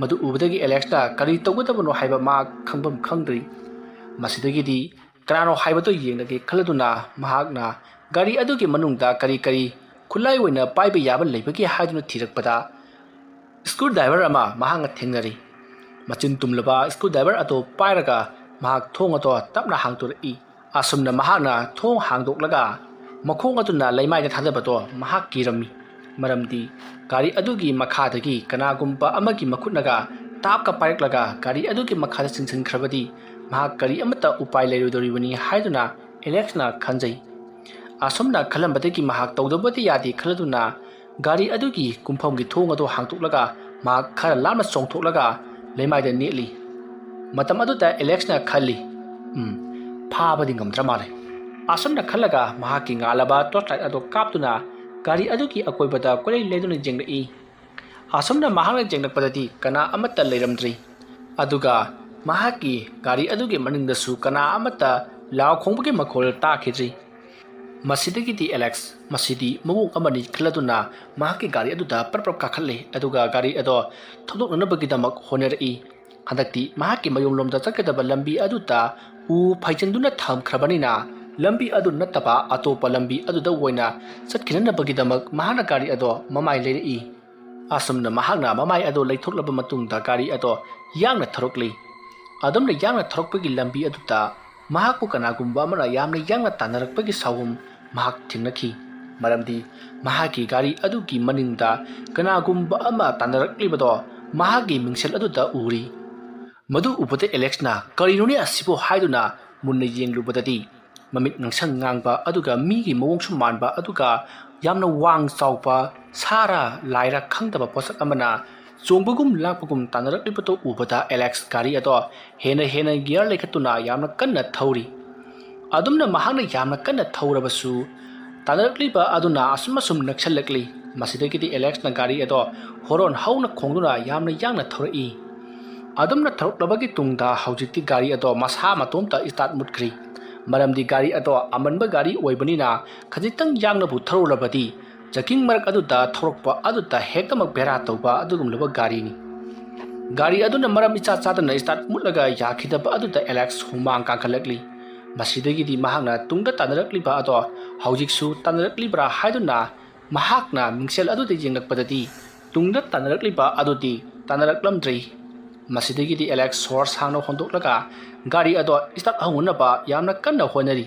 ꯃꯗꯨ ꯎꯕꯗꯒꯤ ꯑꯦꯂꯦꯛꯁꯅ ꯀꯔꯤ ꯇꯧꯒꯗꯕꯅꯣ ꯍꯥꯏꯕ ꯃꯍꯥꯛ ꯈꯪꯐꯝ ꯈꯪꯗ꯭ꯔꯤ꯫ ꯃꯁꯤꯗꯒꯤꯗꯤ ꯀꯅꯥꯅꯣ ꯍꯥꯏꯕꯗꯨ ꯌꯦꯡꯂꯒꯦ ꯈꯜꯂꯗꯨꯅ ꯃꯍꯥꯛꯅ ꯒꯥꯔꯤ ꯑꯗꯨꯒꯤ ꯃꯅꯨꯡꯗ ꯀꯔꯤ ꯈꯨꯠꯂꯥꯏ ꯑꯣꯏꯅ ꯄꯥꯏꯕ ꯌꯥꯕ ꯂꯩꯕꯒꯦ ꯍꯥꯏꯗꯨꯅ ꯊꯤꯔꯛꯄꯗ ꯁ꯭ꯀ꯭ꯔꯨ ꯗ꯭राꯏꯚꯔ ꯑꯃ ꯃꯍꯥꯛꯅ ꯊꯦꯡꯅꯔꯤ꯫ ꯃꯆꯤꯟ ꯇꯨꯝꯂꯕ ꯁ꯭ꯀ꯭ꯔꯨ ꯗ꯭राꯏꯚꯔ ꯑꯗꯨ ꯄꯥꯏꯔꯒ ꯃꯍꯥꯛ ꯊꯣꯡ ꯑꯗꯨ ꯇꯞꯅ ꯍꯥꯡꯗꯣꯔꯛꯏ꯫ ꯑꯁꯨꯝꯅ ꯃꯍꯥꯛꯅ ꯊꯣꯡ ꯍꯥꯡꯗꯣꯛꯂꯒ ꯃꯈꯣꯡ ꯑꯗꯨꯅ ꯂꯩꯃꯥꯏꯗ ꯊꯥꯗꯕꯗꯣ ꯃꯍꯥꯛ ꯀꯤꯔꯝꯃꯤ꯫ ꯃꯔꯝꯗꯤ ꯒꯥꯔꯤ ꯑꯗꯨꯒꯤ ꯃꯈꯥꯗꯒꯤ ꯀꯅꯥꯒꯨꯝꯕ ꯑꯃꯒꯤ ꯃꯈꯨꯠꯅꯒ ꯇꯥꯞꯀ ꯄꯥꯏꯔꯛꯂꯒ ꯒꯥꯔꯤ ꯑꯗꯨꯒꯤ ꯃꯈꯥꯗ ꯆꯤꯡꯁꯤꯟꯈ꯭ꯔꯕꯗꯤ ꯃꯍꯥꯛ ꯀꯔꯤ ꯑꯃꯠꯇ ꯎꯄꯥꯏ ꯂꯩꯔꯣꯏꯗꯧꯔꯤꯕꯅꯤ ꯍꯥꯏꯗꯨꯅ ꯑꯦꯂꯦꯛꯁꯅ ꯈꯟꯖꯩ꯫ ꯑꯁꯨꯝꯅ ꯈꯜꯂꯝꯕꯗꯒꯤ ꯃꯍꯥꯛ ꯇꯧꯗꯕꯗꯤ ꯌꯥꯗꯦ ꯈꯜꯂꯗꯨꯅ ꯒꯥꯔꯤ ꯑꯗꯨꯒꯤ ꯀꯨꯝꯐꯝꯒꯤ ꯊꯣꯡ ꯑꯗꯨ ꯍꯥꯡꯇꯣꯛꯂꯒ ꯃꯍꯥꯛ ꯈꯔ ꯂꯥꯞꯅ ꯆꯣꯡꯊꯣꯛꯂꯒ ꯂꯩꯃꯥꯏꯗ ꯅꯦꯠꯂꯤ꯫ ꯃꯇꯝ ꯑꯗꯨꯗ ꯑꯦꯂꯦꯛꯁꯅ ꯈꯜꯂꯤ, ꯐꯥꯕꯗꯤ ꯉꯝꯗ꯭ꯔ ꯃꯥꯜꯂꯦ꯫ ꯑꯁꯨꯝꯅ ꯈꯜꯂꯒ ꯃꯍꯥꯛꯀꯤ ꯉꯥꯜꯂꯕ ꯇꯣꯔꯆ ꯂꯥꯏꯠ ꯑꯗꯨ ꯀꯥꯞꯇꯨꯅ ꯒꯥꯔꯤ ꯑꯗꯨꯒꯤ ꯑꯀꯣꯏꯕꯗ ꯀꯣꯏꯂꯩ ꯂꯩꯗꯨꯅ ꯌꯦꯡꯂꯛꯏ꯫ ꯑꯁꯨꯝꯅ ꯃꯍꯥꯛꯅ ꯌꯦꯡꯂꯛꯄꯗꯗꯤ ꯀꯅꯥ ꯑꯃꯠꯇ ꯂꯩꯔꯝꯗ꯭ꯔꯤ꯫ ꯑꯗꯨꯒ ꯃꯍꯥꯛꯀꯤ ꯒꯥꯔꯤ ꯑꯗꯨꯒꯤ ꯃꯅꯤꯡꯗꯁꯨ ꯀꯅꯥ ꯑꯃꯠꯇ ꯂꯥꯎ ꯈꯣꯡꯕꯒꯤ ꯃꯈꯣꯜ ꯇꯥꯈꯤꯗ꯭ꯔꯤ꯫ ꯃꯁꯤꯗꯒꯤꯗꯤ ꯑꯦꯂꯦꯛꯁ ꯃꯁꯤꯗꯤ ꯃꯑꯣꯡ ꯑꯃꯅꯤ ꯈꯜꯂꯗꯨꯅ ꯃꯍꯥꯛꯀꯤ ꯒꯥꯔꯤ ꯑꯗꯨꯗ ꯄ꯭ꯔꯞ ꯀꯥꯈꯠꯂꯦ ꯑꯗꯨꯒ ꯒꯥꯔꯤ ꯑꯗꯣ ꯊꯧꯗꯣꯛꯅꯅꯕꯒꯤꯗꯃꯛ ꯍꯣꯠꯅꯔꯛꯏ꯫ ꯍꯟꯗꯛꯇꯤ ꯃꯍꯥꯛꯀꯤ ꯃꯌꯨꯝꯂꯣꯝꯗ ꯆꯠꯀꯗꯕ ꯂꯝꯕꯤ ꯑꯗꯨꯗ ꯎ ꯐꯩꯖꯤꯟꯗꯨꯅ ꯊꯝꯈ꯭ꯔꯕꯅꯤꯅ ꯂꯝꯕꯤ ꯑꯗꯨ ꯅꯠꯇꯕ ꯑꯇꯣꯞꯄ ꯂꯝꯕꯤ ꯑꯗꯨꯗ ꯑꯣꯏꯅ ꯆꯠꯈꯤꯅꯅꯕꯒꯤꯗꯃꯛ ꯃꯍꯥꯛꯅ ꯒꯥꯔꯤ ꯑꯗꯣ ꯃꯃꯥꯏ ꯂꯩꯔꯛꯏ꯫ ꯑꯁꯨꯝꯅ ꯃꯍꯥꯛꯅ ꯃꯃꯥꯏ ꯑꯗꯣ ꯂꯩꯊꯣꯛꯂꯕ ꯃꯇꯨꯡꯗ ꯒꯥꯔꯤ ꯑꯗꯣ ꯌꯥꯡꯅ ꯊꯧꯔꯛꯂꯤ꯫ ꯑꯗꯨꯝꯅ ꯌꯥꯡꯅ ꯊꯧꯔꯛꯄꯒꯤ ꯂꯝꯕꯤ ꯑꯗꯨꯗ ꯃꯍꯥꯛꯄꯨ ꯀꯅꯥꯒꯨꯝꯕ ꯑꯃꯅ ꯌꯥꯝꯅ ꯌꯥꯡꯅ ꯇꯥꯟꯅꯔꯛꯄꯒꯤ ꯁꯥꯎꯍꯨꯝ ꯃꯍꯥꯛ ꯊꯦꯡꯅꯈꯤ꯫ ꯃꯔꯝꯗꯤ ꯃꯍꯥꯛꯀꯤ ꯒꯥꯔꯤ ꯑꯗꯨꯒꯤ ꯃꯅꯤꯡꯗ ꯀꯅꯥꯒꯨꯝꯕ ꯑꯃ ꯇꯥꯟꯅꯔꯛꯂꯤꯕꯗꯣ ꯃꯍꯥꯛꯀꯤ ꯃꯤꯡꯁꯦꯜ ꯑꯗꯨꯗ ꯎꯔꯤ꯫ ꯃꯗꯨ ꯎꯕꯗ ꯑꯦꯂꯦꯛꯁꯅ ꯀꯔꯤꯅꯣꯅꯦ ꯑꯁꯤꯕꯨ ꯍꯥꯏꯗꯨꯅ ꯃꯨꯟꯅ ꯌꯦꯡꯂꯨꯕꯗꯗꯤ ꯃꯃꯤꯠ ꯉꯥꯡꯁꯪ ꯉꯥꯡꯕ ꯑꯗꯨꯒ ꯃꯤꯒꯤ ꯃꯑꯣꯡꯁꯨ ꯃꯥꯟꯕ ꯑꯗꯨꯒ ꯌꯥꯝꯅ ꯋꯥꯡ ꯆꯥꯎꯕ ꯁꯥꯔ ꯂꯥꯏꯔ ꯈꯪꯗꯕ ꯄꯣꯠꯁꯛ ꯑꯃꯅ ꯆꯣꯡꯕꯒꯨꯝ ꯂꯥꯛꯄꯒꯨꯝ ꯇꯥꯟꯅꯔꯛꯂꯤꯕꯗꯨ ꯎꯕꯗ ꯑꯦꯂꯦꯛꯁ ꯒꯥꯔꯤ ꯑꯗꯣ ꯍꯦꯟꯅ ꯒꯤꯌꯔ ꯂꯩꯈꯠꯇꯨꯅ ꯌꯥꯝꯅ ꯀꯟꯅ ꯊꯧꯔꯤ꯫ ꯑꯗꯨꯝꯅ ꯃꯍꯥꯛꯅ ꯌꯥꯝꯅ ꯀꯟꯅ ꯊꯧꯔꯕꯁꯨ ꯇꯥꯟꯅꯔꯛꯂꯤꯕ ꯑꯗꯨꯅ ꯑꯁꯨꯝ ꯅꯛꯁꯜꯂꯛꯂꯤ꯫ ꯃꯁꯤꯗꯒꯤꯗꯤ ꯑꯦꯂꯦꯛꯁꯅ ꯒꯥꯔꯤ ꯑꯗꯣ ꯍꯣꯔꯣꯟ ꯍꯧꯅ ꯈꯣꯡꯗꯨꯅ ꯌꯥꯝꯅ ꯌꯥꯡꯅ ꯊꯧꯔꯛꯏ꯫ ꯑꯗꯨꯝꯅ ꯊꯧꯔꯛꯂꯕꯒꯤ ꯇꯨꯡꯗ ꯍꯧꯖꯤꯛꯇꯤ ꯒꯥꯔꯤ ꯑꯗꯣ ꯃꯁꯥ ꯃꯇꯣꯝꯇ ꯁ꯭ꯇꯥꯔꯠ ꯃꯨꯠꯈ꯭ꯔꯤ꯫ ꯃꯔꯝꯗꯤ ꯒꯥꯔꯤ ꯑꯗꯣ ꯑꯃꯟꯕ ꯒꯥꯔꯤ ꯑꯣꯏꯕꯅꯤꯅ ꯈꯖꯤꯛꯇꯪ ꯌꯥꯡꯅꯕꯨ ꯊꯧꯔꯨꯔꯕꯗꯤ ꯖꯀꯤꯡ ꯃꯔꯛ ꯑꯗꯨꯗ ꯊꯧꯔꯛꯄ ꯑꯗꯨꯗ ꯍꯦꯛꯇꯃꯛ ꯕꯦꯔꯥ ꯇꯧꯕ ꯑꯗꯨꯒꯨꯝꯂꯕ ꯒꯥꯔꯤꯅꯤ꯫ ꯒꯥꯔꯤ ꯑꯗꯨꯅ ꯃꯔꯝ ꯏꯆꯥ ꯆꯥꯗꯅ ꯁ꯭ꯇꯥꯔꯠ ꯃꯨꯠꯂꯒ ꯌꯥꯈꯤꯗꯕ ꯑꯗꯨꯗ ꯑꯦꯂꯦꯛꯁ ꯍꯨꯃꯥꯡ ꯀꯥꯡꯈꯠꯂꯛꯂꯤ꯫ ꯃꯁꯤꯗꯒꯤꯗꯤ ꯃꯍꯥꯛꯅ ꯇꯨꯡꯗ ꯇꯥꯟꯅꯔꯛꯂꯤꯕ ꯑꯗꯣ ꯍꯧꯖꯤꯛꯁꯨ ꯇꯥꯟꯅꯔꯛꯂꯤꯕ꯭ꯔꯥ ꯍꯥꯏꯗꯨꯅ ꯃꯍꯥꯛꯅ ꯃꯤꯡꯁꯦꯜ ꯑꯗꯨꯗ ꯌꯦꯡꯂꯛꯄꯗꯗꯤ ꯇꯨꯡꯗ ꯇꯥꯟꯅꯔꯛꯂꯤꯕ ꯑꯗꯨꯗꯤ ꯇꯥꯟꯅꯔꯛꯂꯝꯗ꯭ꯔꯤ꯫ ꯃꯁꯤꯗꯒꯤꯗꯤ ꯑꯦꯂꯦꯛꯁ ꯁꯣꯔ ꯁꯥꯡꯅ ꯍꯣꯟꯗꯣꯛꯂꯒ ꯒꯥꯔꯤ ꯑꯗꯣ ꯁ꯭ꯇꯥꯔꯠ ꯍꯧꯅꯅꯕ ꯌꯥꯝꯅ ꯀꯟꯅ ꯍꯣꯠꯅꯔꯤ꯫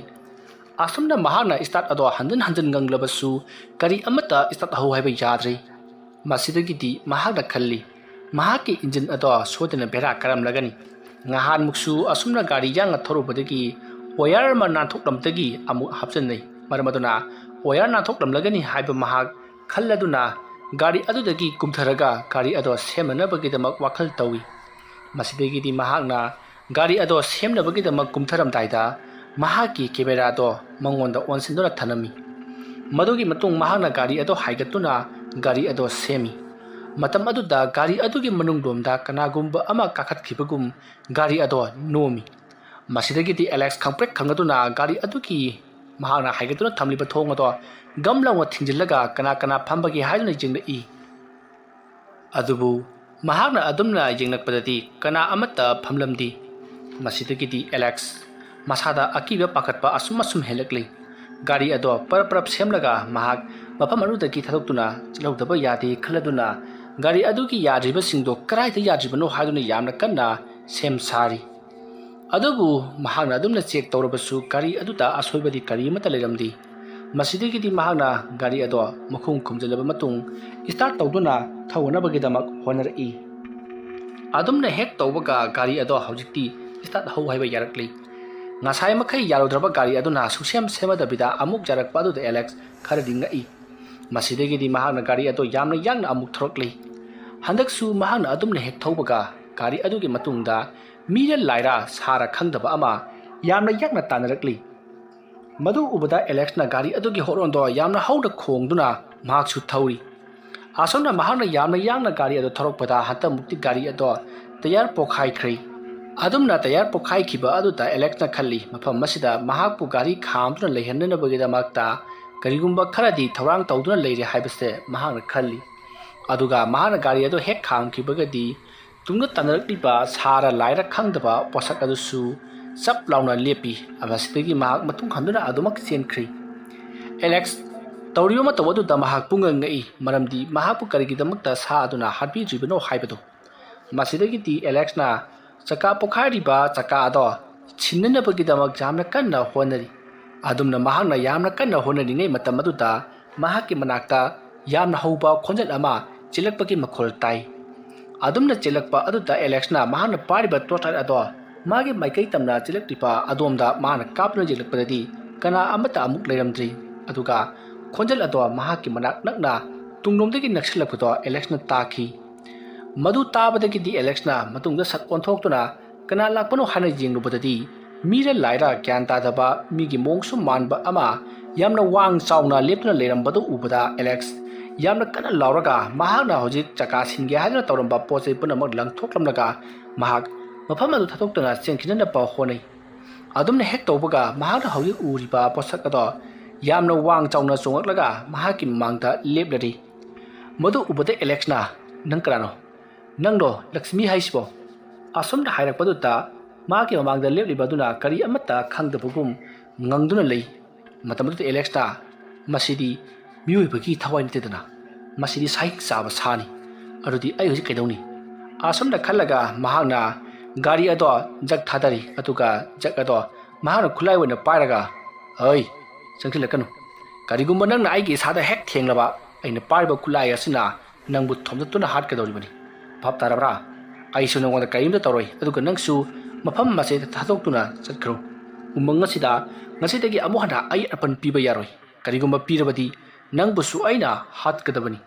ꯑꯁꯨꯝꯅ ꯃꯍꯥꯛꯅ ꯁ꯭ꯇꯥꯔꯠ ꯑꯗꯣ ꯍꯟꯖꯤꯟ ꯉꯪꯂꯕꯁꯨ ꯀꯔꯤ ꯑꯃꯠꯇ ꯁ꯭ꯇꯥꯔꯠ ꯍꯧ ꯍꯥꯏꯕ ꯌꯥꯗ꯭ꯔꯤ꯫ ꯃꯁꯤꯗꯒꯤꯗꯤ ꯃꯍꯥꯛꯅ ꯈꯜꯂꯤ, mahaki injin ado sodena bera karam lagani ngahan muksu asumna gari yang thorubadagi oyar ma nanthoklamtagi amu hapchanai maramaduna oyar nanthoklam lagani haiba mahak khalladuna gari adudagi kumtharaga gari ado semnabagi damak wakhal tawi masidagi di mahakna gari ado semnabagi damak kumtharam daida mahaki kebera ado mangonda onsindura thanami madugi matung mahakna gari ado haigatuna gari ado semi matam aduda gari adugi manungdomda kanagumba ama kakhatkibagum gari ado nomi masidagi di Alex khangprek khangaduna gari adugi mahakna haigatuna thamliba thong ado gamlawa thingjillaga kana phambagi haiduna jingna i adubu mahakna adumna jingnakpadati kana amata phamlamdi masidagi di Alex masada akiba pakatpa asum helakli gari ado parap semlaga mahak mafam arudagi thadoktuna chilaudaba yadi khaladuna gari adugi yadriba singdo karaita yadribano haiduna yamna kanna sem sari adubu mahakna adumna check tawrabasu gari aduda asoibadi kari mata leramdi masidagi di mahakna gari ado makhung khumjalaba matung start tawduna thawna damak honar i adumna hek tawbaga gari ado hojikti start hau haiba yarakli ngasai makai yarodraba gari aduna susem semadabida amuk jarakpa aduda Alex kharadinga i masidagi di mahakna gari ado yangna amuk thorokli handaksu mahakna adumna hek thawbaga gari adugi matungda mira laira sara khangdaba ama yangna tanarakli madu ubada Alex na gari adugi horondo yamna hauda khongduna mahaksu thauri asona mahakna yangna gari ado thorokpada hatta mukti gari ado tayar pokhai khri adumna tayar pokhai khiba aduta Alex na khalli mafam masida mahakpu gari khamduna lehanna bagida makta karigumba kharadi thawrang tawduna leire haibase mahakna khalli aduga mahakna gari ado hek khamkhibagadi tungna tanarakliba sara laira khangdaba posak adusu sap launa lepi amasitagi mahak matung khanduna adumak senkhri Alex tawrioma tawadu da mahak punga ngai maramdi mahakpu karigidamakta sa aduna hatbi jibano haibado masidagi di Alex na chaka pokhari ba chaka ado chinnana bagidamak jamna kanna honari adumna mahakna yamna kanna honari ngai matam aduda mahakki manakta yamna hauba khonjal ama chilakpagi makhol tai adumna chilakpa aduda Alex na mahakna pariba total ado magi maikai tamna chilaktipa adomda mahakna kapna jilakpadadi kana amata amuk leiramdri aduga khonjal ado mahakki manak nakna tungnomdagi naksilakpado Alex na taki madu tabadagi di Alex na matungda sat onthokuna kana lakpano hana jinglubadadi mira laira gyan tadaba migi mongsu manba ama yamna wang chauna leptuna leirambadu ubada Alex yamna kana lauraga mahakna hojik chaka singe hadna tawramba pochai punamak langthoklamnaga mahak mafam adu thatoktuna chengkinana pa honai adumna hek tawbaga mahakna hojik uriba posak ado yamna wang chauna chongaklaga mahakki mangda leplari madu ubada Alex na nangkarano nangdo Lakshmi haisbo asomda hairakpaduta maki mamangda leplibaduna kari amata khangdabugum ngangduna lei matamadu Alex ta masidi miyoibagi thawai nitedana masidi saik saba sani arudi ai hoji kaidoni asomda khallaga mahakna gari ado jak thadari atuga jak ado mahakna khulai wena pairaga ai changthilakanu karigumba nangna aigi sada hek thenglaba aina pariba khulai asina nangbu thomdatuna hat kadoribani bhab tarabra aisu nangwanda kaimda toroi aduga nangsu mafam mase thatoktuna chatkro umang asida ngasidagi amuhana ai apan piba yaroi karigumba pirabadi nangbusu aina hatkadabani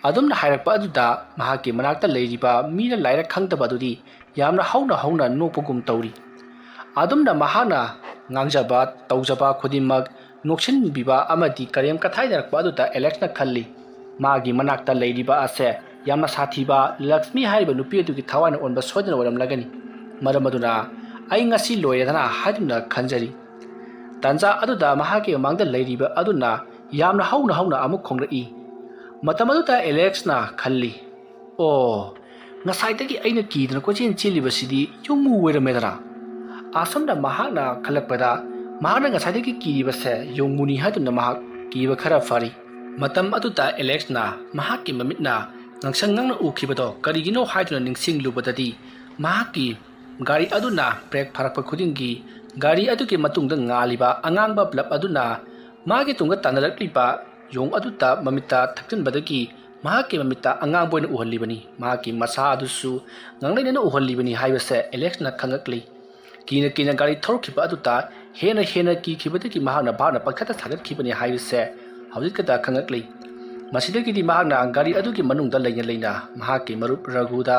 adumna hairakpa aduda mahaki manakta leiriba mina laira khangdaba adudi yamna hauna nokpugum tauri adumna mahana ngangjaba tawjaba khudimak noksin biba amadi karem kathaidarakpa aduda Alex na khalli magi manakta leiriba ase yamna sathiba Lakshmi haiba nupi adugi thawana onba sodina waram lagani maramaduna ai ngasi loyadana haduna khanjari tanja aduda mahaki mangda leiriba aduna yamna hauna amuk khongrei matamaduta Alex na khalli o ngasaitagi aina kidna kochen chilibasidi yungmu weramedara asomda mahakna khalakpada mahakna ngasaitagi kiribase yungmuni haduna mahak kiba khara fari matam aduta Alex na mahakki mamitna ngangsangangna ukhibado karigino haiduna ningsinglubadadi mahakki gari aduna brake pharakpa khudingi gari aduki matungda ngaliba angangba blab aduna magi tunga tanalaklipa yong aduta mamita thakjinbadagi ꯃꯍꯥꯛꯀꯤ ꯃꯃꯤꯠꯇ ꯑꯉꯥꯡꯕ ꯑꯣꯏꯅ ꯎꯍꯜꯂꯤꯕꯅꯤ ꯃꯍꯥꯛꯀꯤ ꯃꯁꯥ ꯑꯗꯨꯁꯨ ꯉꯥꯡꯂꯩꯅꯅ ꯎꯍꯜꯂꯤꯕꯅꯤ ꯍꯥꯏꯕꯁꯦ election ꯈꯪꯂꯛꯂꯤ ꯀꯤꯅ ꯒꯥꯔꯤ ꯊꯧꯔꯛꯈꯤꯕ ꯑꯗꯨꯗ ꯍꯦꯟꯅ ꯀꯤꯈꯤꯕꯗꯒꯤ ꯃꯍꯥꯛꯅ ꯚꯥꯞꯅ ꯄꯪꯊꯠꯇ ꯊꯥꯒꯠꯈꯤꯕꯅꯤ ꯍꯥꯏꯕꯁꯦ ꯍꯧꯖꯤꯛꯈꯛꯇ ꯈꯪꯂꯛꯂꯤ ꯃꯁꯤꯗꯒꯤꯗꯤ ꯃꯍꯥꯛꯅ ꯒꯥꯔꯤ ꯑꯗꯨꯒꯤ ꯃꯅꯨꯡꯗ ꯂꯩꯅ ꯃꯍꯥꯛꯀꯤ ꯃꯔꯨꯞ ꯔꯘꯨꯗ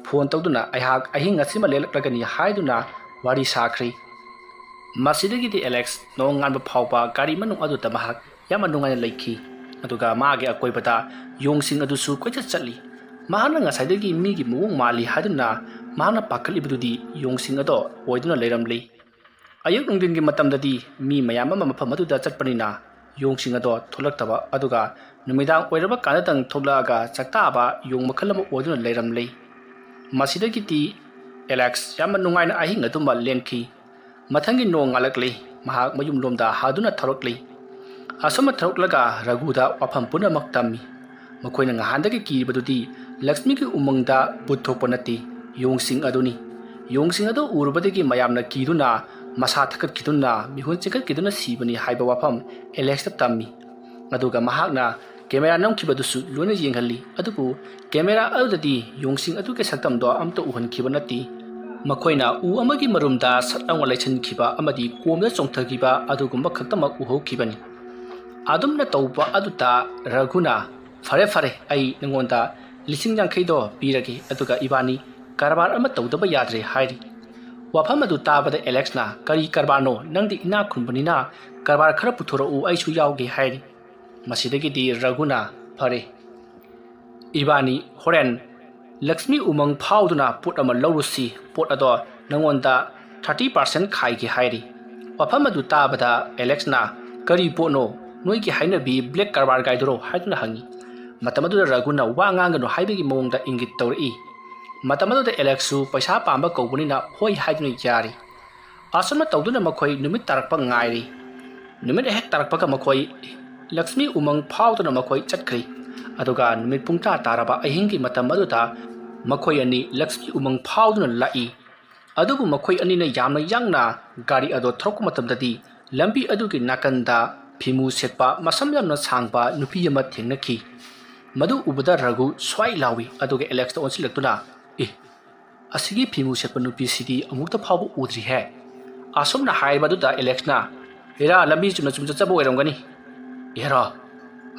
ꯐꯣꯟ ꯇꯧꯗꯨꯅ ꯑꯩꯍꯥꯛ ꯑꯍꯤꯡ ꯑꯁꯤꯃ ꯂꯦꯛꯂꯛꯂꯒꯅꯤ ꯍꯥꯏꯗꯨꯅ ꯋꯥꯔꯤ ꯁꯥꯈ꯭ꯔꯤ ꯃꯁꯤꯗꯒꯤꯗꯤ ꯑꯦꯂꯦꯛꯁ ꯅꯣꯡꯉꯥꯟꯕ ꯐꯥꯎꯕ ꯒꯥꯔꯤ ꯃꯅꯨꯡ ꯑꯗꯨꯗ ꯃꯍꯥꯛ ꯌꯥꯝꯅ ꯅꯨꯡꯉꯥꯏꯅ ꯂꯩꯈꯤ ꯑꯗꯨꯒ ꯃꯥꯒꯤ ꯑꯀꯣꯏꯕꯗ ꯌꯣꯡꯁꯤꯡ ꯑꯗꯨꯁꯨ ꯀꯣꯏꯆꯠ ꯆꯠꯂꯤ ꯃꯍꯥꯛꯅ ꯉꯁꯥꯏꯗꯒꯤ ꯃꯤꯒꯤ ꯃꯑꯣꯡ ꯃꯥꯜꯂꯤ ꯍꯥꯏꯗꯨꯅ ꯃꯍꯥꯛꯅ ꯄꯥꯈꯠꯂꯤꯕꯗꯨꯗꯤ ꯌꯣꯡꯁꯤꯡ ꯑꯗꯣ ꯑꯣꯏꯗꯨꯅ ꯂꯩꯔꯝꯂꯤ ꯑꯌꯨꯛ ꯅꯨꯡꯊꯤꯟꯒꯤ ꯃꯇꯝꯗꯗꯤ ꯃꯤ ꯃꯌꯥꯝ ꯑꯃ ꯃꯐꯝ ꯑꯗꯨꯗ ꯆꯠꯄꯅꯤꯅ ꯌꯣꯡꯁꯤꯡ ꯑꯗꯣ ꯊꯣꯛꯂꯛꯇꯕ ꯑꯗꯨꯒ ꯅꯨꯃꯤꯗꯥꯡ ꯑꯣꯏꯔꯕ ꯀꯥꯟꯗꯇꯪ ꯊꯣꯛꯂꯛꯑꯒ ꯆꯥꯛꯇꯥꯕ ꯌꯣꯡ ꯃꯈꯜ ꯑꯃ ꯑꯣꯏꯗꯨꯅ ꯂꯩꯔꯝꯂꯤ ꯃꯁꯤꯗꯒꯤꯗꯤ ꯑꯦꯂꯦꯛꯁ ꯌꯥꯝꯅ ꯅꯨꯡꯉꯥꯏꯅ ꯑꯍꯤꯡ ꯑꯗꯨꯃ ꯂꯦꯟꯈꯤ ꯃꯊꯪꯒꯤ ꯅꯣꯡ ꯉꯥꯜꯂꯛꯂꯤ ꯃꯍꯥꯛ ꯃꯌꯨꯝꯂꯣꯝꯗ ꯍꯥꯗꯨꯅ ꯊꯧꯔꯛꯂꯤ ꯑꯁꯨꯝꯅ ꯊꯧꯔꯛꯂꯒ ꯔꯘꯨꯗ ꯋꯥꯐꯝ ꯄꯨꯝꯅꯃꯛ ꯇꯝꯃꯤ ꯃꯈꯣꯏꯅ ꯉꯍꯥꯟꯗꯒꯤ ꯀꯤꯔꯤꯕꯗꯨꯗꯤ ꯂꯛꯁꯃꯤꯒꯤ ꯎꯃꯪꯗ ꯕꯨꯠ ꯊꯣꯛꯄ ꯅꯠꯇꯦ ꯌꯣꯡꯁꯤꯡ ꯑꯗꯨꯅꯤ ꯌꯣꯡꯁꯤꯡ ꯑꯗꯨ ꯎꯔꯨꯕꯗꯒꯤ ꯃꯌꯥꯝꯅ ꯀꯤꯗꯨꯅ ꯃꯁꯥ ꯊꯛꯀꯠꯈꯤꯗꯨꯅ ꯃꯤꯍꯨꯟ ꯆꯤꯡꯈꯠꯈꯤꯗꯨꯅ ꯁꯤꯕꯅꯤ ꯍꯥꯏꯕ ꯋꯥꯐꯝ ꯑꯦꯂꯦꯛꯁꯇ ꯇꯝꯃꯤ ꯑꯗꯨꯒ ꯃꯍꯥꯛꯅ ꯀꯦꯃꯦꯔꯥ ꯅꯝꯈꯤꯕꯗꯨꯁꯨ ꯂꯣꯏꯅ ꯌꯦꯡꯍꯜꯂꯤ ꯑꯗꯨꯕꯨ ꯀꯦꯃꯦꯔꯥ ꯑꯗꯨꯗꯗꯤ ꯌꯣꯡꯁꯤꯡ ꯑꯗꯨꯒꯤ ꯁꯛꯇꯝꯗꯣ ꯑꯝꯇ ꯎꯍꯟꯈꯤꯕ ꯅꯠꯇꯦ ꯃꯈꯣꯏꯅ ꯎ ꯑꯃꯒꯤ ꯃꯔꯨꯝꯗ ꯁꯠ ꯂꯥꯎꯅ ꯂꯩꯁꯤꯟꯈꯤꯕ ꯑꯃꯗꯤ ꯀꯣꯝꯗ ꯆꯣꯡꯊꯈꯤꯕ ꯑꯗꯨꯒꯨꯝꯕ ꯈꯛꯇꯃꯛ ꯎꯍꯧꯈꯤꯕꯅꯤ ꯑꯗꯨꯝꯅ ꯇꯧꯕ ꯑꯗꯨꯗ ꯔꯘꯨꯅ ꯐꯔꯦ ꯑꯩ ꯅꯉꯣꯟꯗ 50,000 ꯄꯤꯔꯒꯦ ꯑꯗꯨꯒ ꯏꯕꯥꯅꯤ ꯀꯔꯕꯥꯔ ꯑꯃ ꯇꯧꯗꯕ ꯌꯥꯗ꯭ꯔꯦ ꯍꯥꯏꯔꯤ ꯋꯥꯐꯝ ꯑꯗꯨ ꯇꯥꯕꯗ ꯑꯦꯂꯦꯛꯁꯅ ꯀꯔꯤ ꯀꯔꯕꯥꯔꯅꯣ ꯅꯪꯗꯤ ꯏꯅꯥꯛ ꯈꯨꯟꯕꯅꯤꯅ ꯀꯔꯕꯥꯔ ꯈꯔ ꯄꯨꯊꯣꯔꯛꯎ ꯑꯩꯁꯨ ꯌꯥꯎꯒꯦ ꯍꯥꯏꯔꯤ ꯃꯁꯤꯗꯒꯤꯗꯤ ꯔꯘꯨꯅ ꯐꯔꯦ ꯏꯕꯥꯅꯤ ꯍꯣꯔꯦꯟ ꯂꯛꯁꯃꯤ ꯎꯃꯪ ꯐꯥꯎꯗꯨꯅ ꯄꯣꯠ ꯑꯃ ꯂꯧꯔꯨꯁꯤ ꯄꯣꯠ ꯑꯗꯣ ꯅꯉꯣꯟꯗ 30% ꯈꯥꯏꯒꯦ ꯍꯥꯏꯔꯤ ꯋꯥꯐꯝ ꯑꯗꯨ ꯇꯥꯕꯗ ꯑꯦꯂꯦꯛꯁꯅ ꯀꯔꯤ ꯄꯣꯠꯅꯣ ꯅꯣꯏꯒꯤ ꯍꯥꯏꯅꯕꯤ ꯕ꯭ꯂꯦꯛ ꯀꯔꯕꯥꯔ ꯒꯥꯏꯗꯨꯔꯣ ꯍꯥꯏꯗꯨꯅ ꯍꯪꯉꯤ ꯃꯇꯝ ꯑꯗꯨꯗ ꯔꯘꯨꯅ ꯋꯥ ꯉꯥꯡꯒꯅꯨ ꯍꯥꯏꯕꯒꯤ ꯃꯑꯣꯡꯗ ꯏꯪꯒꯤꯠ ꯇꯧꯔꯛꯏ ꯃꯇꯝ ꯑꯗꯨꯗ ꯑꯦꯂꯦꯛꯁꯁꯨ ꯄꯩꯁꯥ ꯄꯥꯝꯕ ꯀꯧꯕꯅꯤꯅ ꯍꯣꯏ ꯍꯥꯏꯗꯨꯅ ꯌꯥꯔꯤ ꯑꯁꯨꯝꯅ ꯇꯧꯗꯨꯅ ꯃꯈꯣꯏ ꯅꯨꯃꯤꯠ ꯇꯥꯔꯛꯄ ꯉꯥꯏꯔꯤ ꯅꯨꯃꯤꯠ ꯍꯦꯛ ꯇꯥꯔꯛꯄꯒ ꯃꯈꯣꯏ ꯂꯛꯁꯃꯤ ꯎꯃꯪ ꯐꯥꯎꯗꯨꯅ ꯃꯈꯣꯏ ꯆꯠꯈ꯭ꯔꯤ ꯑꯗꯨꯒ ꯅꯨꯃꯤꯠ ꯄꯨꯡꯇꯥ ꯇꯥꯔꯕ ꯑꯍꯤꯡꯒꯤ ꯃꯇꯝ ꯑꯗꯨꯗ ꯃꯈꯣꯏ ꯑꯅꯤ ꯂꯛꯁꯃꯤ ꯎꯃꯪ ꯐꯥꯎꯗꯨꯅ ꯂꯥꯛꯏ ꯑꯗꯨꯕꯨ ꯃꯈꯣꯏ ꯑꯅꯤꯅ ꯌꯥꯝꯅ ꯌꯥꯡꯅ ꯒꯥꯔꯤ ꯑꯗꯣ ꯊꯧꯔꯛꯄ ꯃꯇꯝꯗꯗꯤ ꯂꯝꯕꯤ ꯑꯗꯨꯒꯤ ꯅꯥꯀꯟꯗ ꯐꯤꯃꯨ ꯁꯦꯠꯄ ꯃꯁꯝ ꯌꯥꯝꯅ ꯁꯥꯡꯕ ꯅꯨꯄꯤ ꯑꯃ ꯊꯦꯡꯅꯈꯤ ꯃꯗꯨ ꯎꯕꯗ ꯔꯘꯨ ꯁ꯭ꯋꯥꯏ ꯂꯥꯎꯏ ꯑꯗꯨꯒ ꯑꯦꯂꯦꯛꯁꯇ ꯑꯣꯟꯁꯤꯜꯂꯛꯇꯨꯅ ꯑꯁꯤꯒꯤ ꯐꯤꯃꯨ ꯁꯦꯠꯄ ꯅꯨꯄꯤꯁꯤꯗꯤ ꯑꯃꯨꯛꯇ ꯐꯥꯎꯕ ꯎꯗ꯭ꯔꯤꯍꯦ ꯑꯁꯨꯝꯅ ꯍꯥꯏꯕ ꯑꯗꯨꯗ ꯑꯦꯂꯦꯛꯁꯅ ꯍꯦꯔꯥ ꯂꯝꯕꯤ ꯆꯨꯝꯅ ꯆꯠꯆꯕ ꯑꯣꯏꯔꯝꯒꯅꯤ ꯍꯦꯔꯥ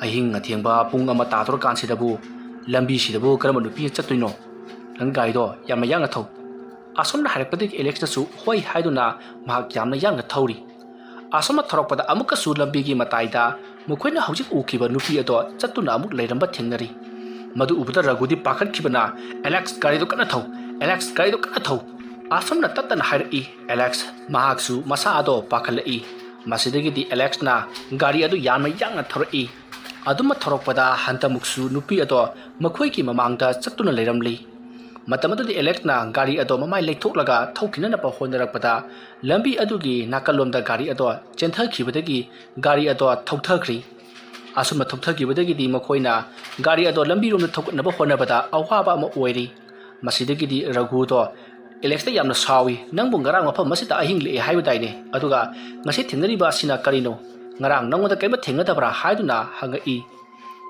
ꯑꯍꯤꯡ ꯑꯊꯦꯡꯕ ꯄꯨꯡ 1 ꯇꯥꯗꯣꯔꯀꯥꯟꯁꯤꯗꯕꯨ ꯂꯝꯕꯤꯁꯤꯗꯕꯨ ꯀꯔꯝꯕ ꯅꯨꯄꯤ ꯆꯠꯇꯣꯏꯅꯣ ꯅꯪ ꯒꯥꯔꯤꯗꯣ ꯌꯥꯝꯅ ꯌꯥꯡꯅ ꯊꯧ ꯑꯁꯨꯝꯅ ꯍꯥꯏꯔꯛꯄꯗꯒꯤ ꯑꯦꯂꯦꯛꯁꯅꯁꯨ ꯍꯣꯏ ꯍꯥꯏꯗꯨꯅ ꯃꯍꯥꯛ ꯌꯥꯝꯅ ꯌꯥꯡꯅ ꯊꯧꯔꯤ ꯑꯁꯨꯝꯅ ꯊꯧꯔꯛꯄꯗ ꯑꯃꯨꯛꯀꯁꯨ ꯂꯝꯕꯤꯒꯤ ꯃꯇꯥꯏꯗ ꯃꯈꯣꯏꯅ ꯍꯧꯖꯤꯛ ꯎꯈꯤꯕ ꯅꯨꯄꯤ ꯑꯗꯣ ꯆꯠꯇꯨꯅ ꯑꯃꯨꯛ ꯂꯩꯔꯝꯕ ꯊꯦꯡꯅꯔꯤ ꯃꯗꯨ ꯎꯕꯗ ꯔꯘꯨꯗꯤ ꯄꯥꯈꯠꯈꯤꯕꯅ ꯑꯦꯂꯦꯛꯁ ꯒꯥꯔꯤꯗꯣ ꯀꯟꯅ ꯊꯧ ꯑꯦꯂꯦꯛꯁ ꯒꯥꯔꯤꯗꯣ ꯀꯟꯅ ꯊꯧ ꯑꯁꯨꯝꯅ ꯇꯠꯇꯅ ꯍꯥꯏꯔꯛꯏ ꯑꯦꯂꯦꯛꯁ ꯃꯍꯥꯛꯁꯨ ꯃꯁꯥ ꯑꯗꯣ ꯄꯥꯈꯠꯂꯛꯏ ꯃꯁꯤꯗꯒꯤꯗꯤ ꯑꯦꯂꯦꯛꯁꯅ ꯒꯥꯔꯤ ꯑꯗꯨ ꯌꯥꯝꯅ ꯌꯥꯡꯅ ꯊꯧꯔꯛꯏ ꯑꯗꯨꯝꯅ ꯊꯧꯔꯛꯄꯗ ꯍꯟꯇꯃꯨꯛꯁꯨ ꯅꯨꯄꯤ ꯑꯗꯣ ꯃꯈꯣꯏꯒꯤ ꯃꯃꯥꯡꯗ ꯆꯠꯇꯨꯅ ꯂꯩꯔꯝꯂꯤ ꯃꯇꯝ ꯑꯗꯨꯗꯤ ꯑꯦꯂꯦꯛꯁꯅ ꯒꯥꯔꯤ ꯑꯗꯣ ꯃꯃꯥꯏ ꯂꯩꯊꯣꯛꯂꯒ ꯊꯧꯈꯤꯅꯅꯕ ꯍꯣꯠꯅꯔꯛꯄꯗ ꯂꯝꯕꯤ ꯑꯗꯨꯒꯤ ꯅꯥꯀꯜꯂꯣꯝꯗ ꯒꯥꯔꯤ ꯑꯗꯣ ꯆꯦꯟꯊꯈꯤꯕꯗꯒꯤ ꯒꯥꯔꯤ ꯑꯗꯣ ꯊꯧꯊꯈ꯭ꯔꯤ ꯑꯁꯨꯝꯅ ꯊꯧꯊꯈꯤꯕꯗꯒꯤꯗꯤ ꯃꯈꯣꯏꯅ ꯒꯥꯔꯤ ꯑꯗꯣ ꯂꯝꯕꯤꯔꯣꯝꯗ ꯊꯧꯒꯠꯅꯕ ꯍꯣꯠꯅꯕꯗ ꯑꯋꯥꯕ ꯑꯃ ꯑꯣꯏꯔꯤ ꯃꯁꯤꯗꯒꯤꯗꯤ ꯔꯘꯨꯗꯣ ꯑꯦꯂꯦꯛꯁꯇ ꯌꯥꯝꯅ ꯁꯥꯎꯏ ꯅꯪꯕꯨ ꯉꯔꯥꯡ ꯃꯐꯝ ꯑꯁꯤꯗ ꯑꯍꯤꯡ ꯂꯦꯛꯑꯦ ꯍꯥꯏꯕꯗꯥꯏꯅꯦ ꯑꯗꯨꯒ ꯉꯁꯤ ꯊꯦꯡꯅꯔꯤꯕ ꯑꯁꯤꯅ ꯀꯔꯤꯅꯣ ꯉꯔꯥꯡ ꯅꯪꯉꯣꯟꯗ ꯀꯔꯤꯝꯇ ꯊꯦꯡꯅꯗꯕ꯭ꯔꯥ ꯍꯥꯏꯗꯨꯅ ꯍꯪꯉꯛꯏ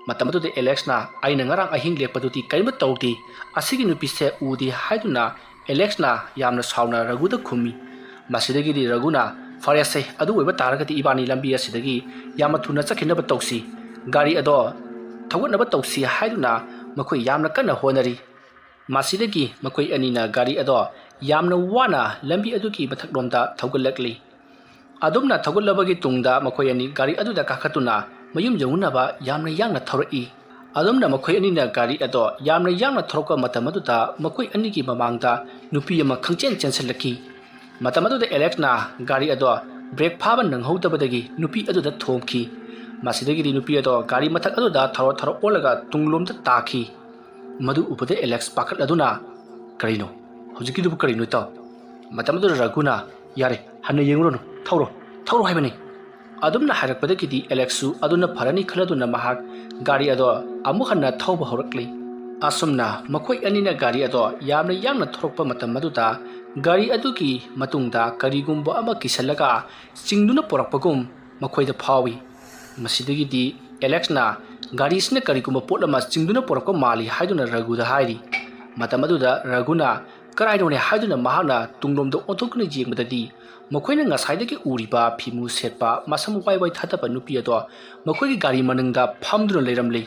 ꯃꯇꯝ ꯑꯗꯨꯗ ꯑꯦꯂꯦꯛꯁꯅ ꯑꯩꯅ ꯉꯔꯥꯡ ꯑꯍꯤꯡ ꯂꯦꯛꯄꯗꯨꯗꯤ ꯀꯔꯤꯝꯇ ꯇꯧꯗꯦ ꯑꯁꯤꯒꯤ ꯅꯨꯄꯤꯁꯦ ꯎꯗꯦ ꯍꯥꯏꯗꯨꯅ ꯑꯦꯂꯦꯛꯁꯅ ꯌꯥꯝꯅ ꯁꯥꯎꯅ ꯔꯘꯨꯗ ꯈꯨꯝꯃꯤ ꯃꯁꯤꯗꯒꯤꯗꯤ ꯔꯘꯨꯅ ꯐꯔꯦꯁꯦ ꯑꯗꯨ ꯑꯣꯏꯕ ꯇꯥꯔꯒꯗꯤ ꯏꯕꯥꯅꯤ ꯂꯝꯕꯤ ꯑꯁꯤꯗꯒꯤ ꯌꯥꯝꯅ ꯊꯨꯅ ꯆꯠꯈꯤꯅꯕ ꯇꯧꯁꯤ ꯒꯥꯔꯤ ꯑꯗꯣ ꯊꯧꯒꯠꯅꯕ ꯇꯧꯁꯤ ꯍꯥꯏꯗꯨꯅ ꯃꯈꯣꯏ ꯌꯥꯝꯅ ꯀꯟꯅ ꯍꯣꯠꯅꯔꯤ ꯃꯁꯤꯗꯒꯤ ꯃꯈꯣꯏ ꯑꯅꯤꯅ ꯒꯥꯔꯤ ꯑꯗꯣ ꯌꯥꯝꯅ ꯋꯥꯅ ꯂꯝꯕꯤ ꯑꯗꯨꯒꯤ ꯃꯊꯛꯂꯣꯝꯗ ꯊꯧꯒꯠꯂꯛꯂꯤ ꯑꯗꯨꯝꯅ ꯊꯧꯒꯠꯂꯕꯒꯤ ꯇꯨꯡꯗ ꯃꯈꯣꯏ ꯑꯅꯤ ꯒꯥꯔꯤ ꯑꯗꯨꯗ ꯀꯥꯈꯠꯇꯨꯅ ꯃꯌꯨꯝ ꯌꯧꯅꯕ ꯌꯥꯝꯅ ꯌꯥꯡꯅ ꯊꯧꯔꯛꯏ ꯑꯗꯨꯝꯅ ꯃꯈꯣꯏ ꯑꯅꯤꯅ ꯒꯥꯔꯤ ꯑꯗꯣ ꯌꯥꯝꯅ ꯌꯥꯡꯅ ꯊꯧꯔꯛꯄ ꯃꯇꯝ ꯑꯗꯨꯗ ꯃꯈꯣꯏ ꯑꯅꯤꯒꯤ ꯃꯃꯥꯡꯗ ꯅꯨꯄꯤ ꯑꯃ ꯈꯪꯆꯦꯟ ꯆꯦꯟꯁꯤꯜꯂꯛꯈꯤ ꯃꯇꯝ ꯑꯗꯨꯗ ꯑꯦꯂꯦꯛꯁꯅ ꯒꯥꯔꯤ ꯑꯗꯣ ꯕ꯭ꯔꯦꯛ ꯐꯥꯕ ꯅꯪꯍꯧꯗꯕꯗꯒꯤ ꯅꯨꯄꯤ ꯑꯗꯨꯗ ꯊꯣꯝꯈꯤ ꯃꯁꯤꯗꯒꯤꯗꯤ ꯅꯨꯄꯤ ꯑꯗꯣ ꯒꯥꯔꯤ ꯃꯊꯛ ꯑꯗꯨꯗ ꯊꯧꯔ ꯑꯣꯜꯂꯒ ꯇꯨꯡꯂꯣꯝꯗ ꯇꯥꯈꯤ ꯃꯗꯨ ꯎꯕꯗ ꯑꯦꯂꯦꯛꯁ ꯄꯥꯈꯠꯂꯗꯨꯅ ꯀꯔꯤꯅꯣ ꯍꯧꯖꯤꯛꯀꯤꯗꯨꯕꯨ ꯀꯔꯤꯅꯣ ꯏꯇꯥꯎ ꯃꯇꯝ ꯑꯗꯨꯗ ꯔꯘꯨꯅ ꯌꯥꯔꯦ ꯍꯟꯅ ꯌꯦꯡꯉꯨꯔꯅꯨ ꯊꯧꯔꯣ ꯍꯥꯏꯕꯅꯤ ꯑꯗꯨꯝꯅ ꯍꯥꯏꯔꯛꯄꯗꯒꯤꯗꯤ ꯑꯦꯂꯦꯛꯁꯁꯨ ꯑꯗꯨꯅ ꯐꯔꯅꯤ ꯈꯜꯂꯗꯨꯅ ꯃꯍꯥꯛ ꯒꯥꯔꯤ ꯑꯗꯣ ꯑꯃꯨꯛ ꯍꯟꯅ ꯊꯧꯕ ꯍꯧꯔꯛꯂꯤ ꯑꯁꯨꯝꯅ ꯃꯈꯣꯏ ꯑꯅꯤꯅ ꯒꯥꯔꯤ ꯑꯗꯣ ꯌꯥꯝꯅ ꯌꯥꯡꯅ ꯊꯧꯔꯛꯄ ꯃꯇꯝ ꯑꯗꯨꯗ ꯒꯥꯔꯤ ꯑꯗꯨꯒꯤ ꯃꯇꯨꯡꯗ ꯀꯔꯤꯒꯨꯝꯕ ꯑꯃ ꯀꯤꯁꯜꯂꯒ ꯆꯤꯡꯗꯨꯅ ꯄꯣꯔꯛꯄꯒꯨꯝ ꯃꯈꯣꯏꯗ ꯐꯥꯎꯏ ꯃꯁꯤꯗꯒꯤꯗꯤ ꯑꯦꯂꯦꯛꯁꯅ ꯒꯥꯔꯤꯁꯤꯅ ꯀꯔꯤꯒꯨꯝꯕ ꯄꯣꯠ ꯑꯃ ꯆꯤꯡꯗꯨꯅ ꯄꯨꯔꯛꯄ ꯃꯥꯜꯂꯤ ꯍꯥꯏꯗꯨꯅ ꯔꯘꯨꯗ ꯍꯥꯏꯔꯤ꯫ ꯃꯇꯝ ꯑꯗꯨꯗ ꯔꯘꯨꯅ ꯀꯔꯥꯏꯗꯅꯣꯅꯦ ꯍꯥꯏꯗꯨꯅ ꯃꯍꯥꯛꯅ ꯇꯨꯡꯂꯣꯝꯗ ꯑꯣꯟꯊꯣꯛꯇꯨꯅ ꯌꯦꯡꯕꯗꯗꯤ ꯃꯈꯣꯏꯅ ꯉꯁꯥꯏꯗꯒꯤ ꯎꯔꯤꯕ ꯐꯤꯃꯨ ꯁꯦꯠꯄ ꯃꯁꯝ ꯋꯥꯏ ꯋꯥꯏ ꯊꯥꯗꯕ ꯅꯨꯄꯤ ꯑꯗꯣ ꯃꯈꯣꯏꯒꯤ ꯒꯥꯔꯤ ꯃꯅꯤꯡꯗ ꯐꯝꯗꯨꯅ ꯂꯩꯔꯝꯂꯤ꯫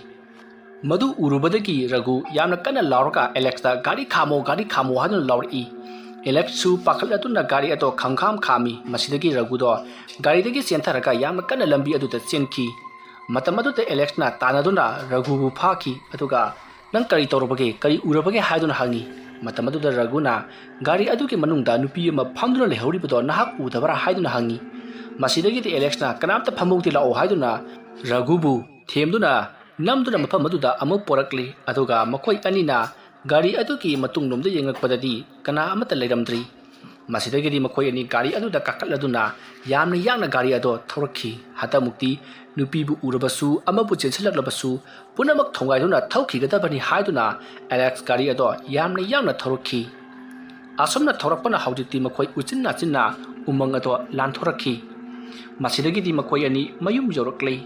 ꯃꯗꯨ ꯎꯔꯨꯕꯗꯒꯤ ꯔꯘꯨ ꯌꯥꯝꯅ ꯀꯟꯅ ꯂꯥꯎꯔꯒ ꯑꯦꯂꯦꯛꯁꯇ ꯒꯥꯔꯤ ꯈꯥꯝꯃꯣ ꯍꯥꯏꯗꯨꯅ ꯂꯥꯎꯔꯛꯏ꯫ ꯑꯦꯂꯦꯛꯁꯁꯨ ꯄꯥꯈꯠꯂꯗꯨꯅ ꯒꯥꯔꯤ ꯑꯗꯣ ꯈꯝꯈꯥꯝ ꯈꯥꯝꯃꯤ꯫ ꯃꯁꯤꯗꯒꯤ ꯔꯘꯨꯗꯣ ꯒꯥꯔꯤꯗꯒꯤ ꯆꯦꯟꯊꯔꯒ ꯌꯥꯝꯅ ꯀꯟꯅ ꯂꯝꯕꯤ ꯑꯗꯨꯗ ꯆꯦꯟꯈꯤ꯫ ꯃꯇꯝ ꯑꯗꯨꯗ ꯑꯦꯂꯦꯛꯁꯅ ꯇꯥꯟꯅꯗꯨꯅ ꯔꯘꯨꯕꯨ ꯐꯥꯈꯤ ꯑꯗꯨꯒ ꯅꯪ ꯀꯔꯤ ꯇꯧꯔꯕꯒꯦ ꯀꯔꯤ ꯎꯔꯕꯒꯦ ꯍꯥꯏꯗꯨꯅ ꯍꯪꯉꯤ꯫ ꯃꯇꯝ ꯑꯗꯨꯗ ꯔꯘꯨꯅ ꯒꯥꯔꯤ ꯑꯗꯨꯒꯤ ꯃꯅꯨꯡꯗ ꯅꯨꯄꯤ ꯑꯃ ꯐꯝꯗꯨꯅ ꯂꯩꯍꯧꯔꯤꯕꯗꯣ ꯅꯍꯥꯛ ꯎꯗꯕ꯭ꯔꯥ ꯍꯥꯏꯗꯨꯅ ꯍꯪꯉꯤ꯫ ꯃꯁꯤꯗꯒꯤꯗꯤ ꯑꯦꯂꯦꯛꯁꯅ ꯀꯅꯥꯝꯇ ꯐꯝꯍꯧꯗꯦ ꯂꯥꯛꯑꯣ ꯍꯥꯏꯗꯨꯅ ꯔꯘꯨꯕꯨ ꯊꯦꯝꯗꯨꯅ ꯅꯝꯗꯨꯅ ꯃꯐꯝ ꯑꯗꯨꯗ ꯑꯃꯨꯛ ꯄꯣꯔꯛꯂꯤ ꯑꯗꯨꯒ ꯃꯈꯣꯏ ꯑꯅꯤꯅ ꯒꯥꯔꯤ ꯑꯗꯨꯒꯤ ꯃꯇꯨꯡꯂꯣꯝꯗ ꯌꯦꯡꯂꯛꯄꯗꯗꯤ ꯀꯅꯥ ꯑꯃꯠꯇ ꯂꯩꯔꯝꯗ꯭ꯔꯤ꯫ ꯃꯁꯤꯗꯒꯤꯗꯤ ꯃꯈꯣꯏ ꯑꯅꯤ ꯒꯥꯔꯤ ꯑꯗꯨꯗ ꯀꯥꯈꯠꯂꯗꯨꯅ ꯌꯥꯝꯅ ꯌꯥꯡꯅ ꯒꯥꯔꯤ ꯑꯗꯣ ꯊꯧꯔꯛꯈꯤ꯫ ꯍꯟꯗꯛꯃꯨꯛꯇꯤ ꯅꯨꯄꯤꯕꯨ ꯎꯔꯕꯁꯨ ꯑꯃꯕꯨ ꯆꯦꯟꯁꯤꯜꯂꯛꯂꯕꯁꯨ ꯄꯨꯝꯅꯃꯛ ꯊꯣꯡꯒꯥꯏꯗꯨꯅ ꯊꯧꯈꯤꯒꯗꯕꯅꯤ ꯍꯥꯏꯗꯨꯅ ꯑꯦꯂꯦꯛꯁ ꯒꯥꯔꯤ ꯑꯗꯣ ꯌꯥꯝꯅ ꯌꯥꯡꯅ ꯊꯧꯔꯛꯈꯤ꯫ ꯑꯁꯨꯝꯅ ꯊꯧꯔꯛꯄꯅ ꯍꯧꯖꯤꯛꯇꯤ ꯃꯈꯣꯏ ꯎꯆꯤꯟ ꯅꯥꯆꯤꯟꯅ ꯎꯃꯪ ꯑꯗꯣ ꯂꯥꯟꯊꯣꯔꯛꯈꯤ꯫ ꯃꯁꯤꯗꯒꯤꯗꯤ ꯃꯈꯣꯏ ꯑꯅꯤ ꯃꯌꯨꯝ ꯌꯧꯔꯛꯂꯤ꯫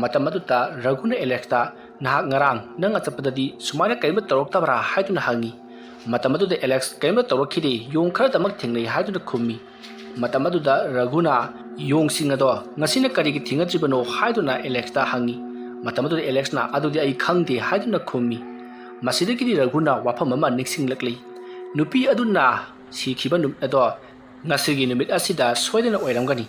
ꯃꯇꯝ ꯑꯗꯨꯗ ꯔꯘꯨꯅ ꯑꯦꯂꯦꯛꯁꯇ ꯅꯍꯥꯛ ꯉꯔꯥꯡ ꯅꯪꯅ ꯆꯠꯄꯗꯗꯤ ꯁꯨꯃꯥꯏꯅ ꯀꯔꯤꯝꯇ ꯇꯧꯔꯛꯇꯕ꯭ꯔꯥ ꯍꯥꯏꯗꯨꯅ ꯍꯪꯉꯤ꯫ ꯃꯇꯝ ꯑꯗꯨꯗ ꯑꯦꯂꯦꯛꯁ ꯀꯔꯤꯝꯇ ꯇꯧꯔꯛꯈꯤꯗꯦ ꯌꯣꯡ ꯈꯔꯗꯃꯛ ꯊꯦꯡꯅꯩ ꯍꯥꯏꯗꯨꯅ ꯈꯨꯝꯃꯤ꯫ ꯃꯇꯝ ꯑꯗꯨꯗ ꯔꯘꯨꯅ ꯌꯣꯡꯁꯤꯡ ꯑꯗꯣ ꯉꯁꯤꯅ ꯀꯔꯤꯒꯤ ꯊꯦꯡꯅꯗ꯭ꯔꯤꯕꯅꯣ ꯍꯥꯏꯗꯨꯅ ꯑꯦꯂꯦꯛꯁꯇ ꯍꯪꯉꯤ꯫ ꯃꯇꯝ ꯑꯗꯨꯗ ꯑꯦꯂꯦꯛꯁꯅ ꯑꯗꯨꯗꯤ ꯑꯩ ꯈꯪꯗꯦ ꯍꯥꯏꯗꯨꯅ ꯈꯨꯝꯃꯤ꯫ ꯃꯁꯤꯗꯒꯤꯗꯤ ꯔꯘꯨꯅ ꯋꯥꯐꯝ ꯑꯃ ꯅꯤꯡꯁꯤꯡꯂꯛꯂꯤ꯫ ꯅꯨꯄꯤ ꯑꯗꯨꯅ ꯁꯤꯈꯤꯕ ꯅꯨꯃꯤꯠ ꯑꯗꯣ ꯉꯁꯤꯒꯤ ꯅꯨꯃꯤꯠ ꯑꯁꯤꯗ ꯁꯣꯏꯗꯅ ꯑꯣꯏꯔꯝꯒꯅꯤ꯫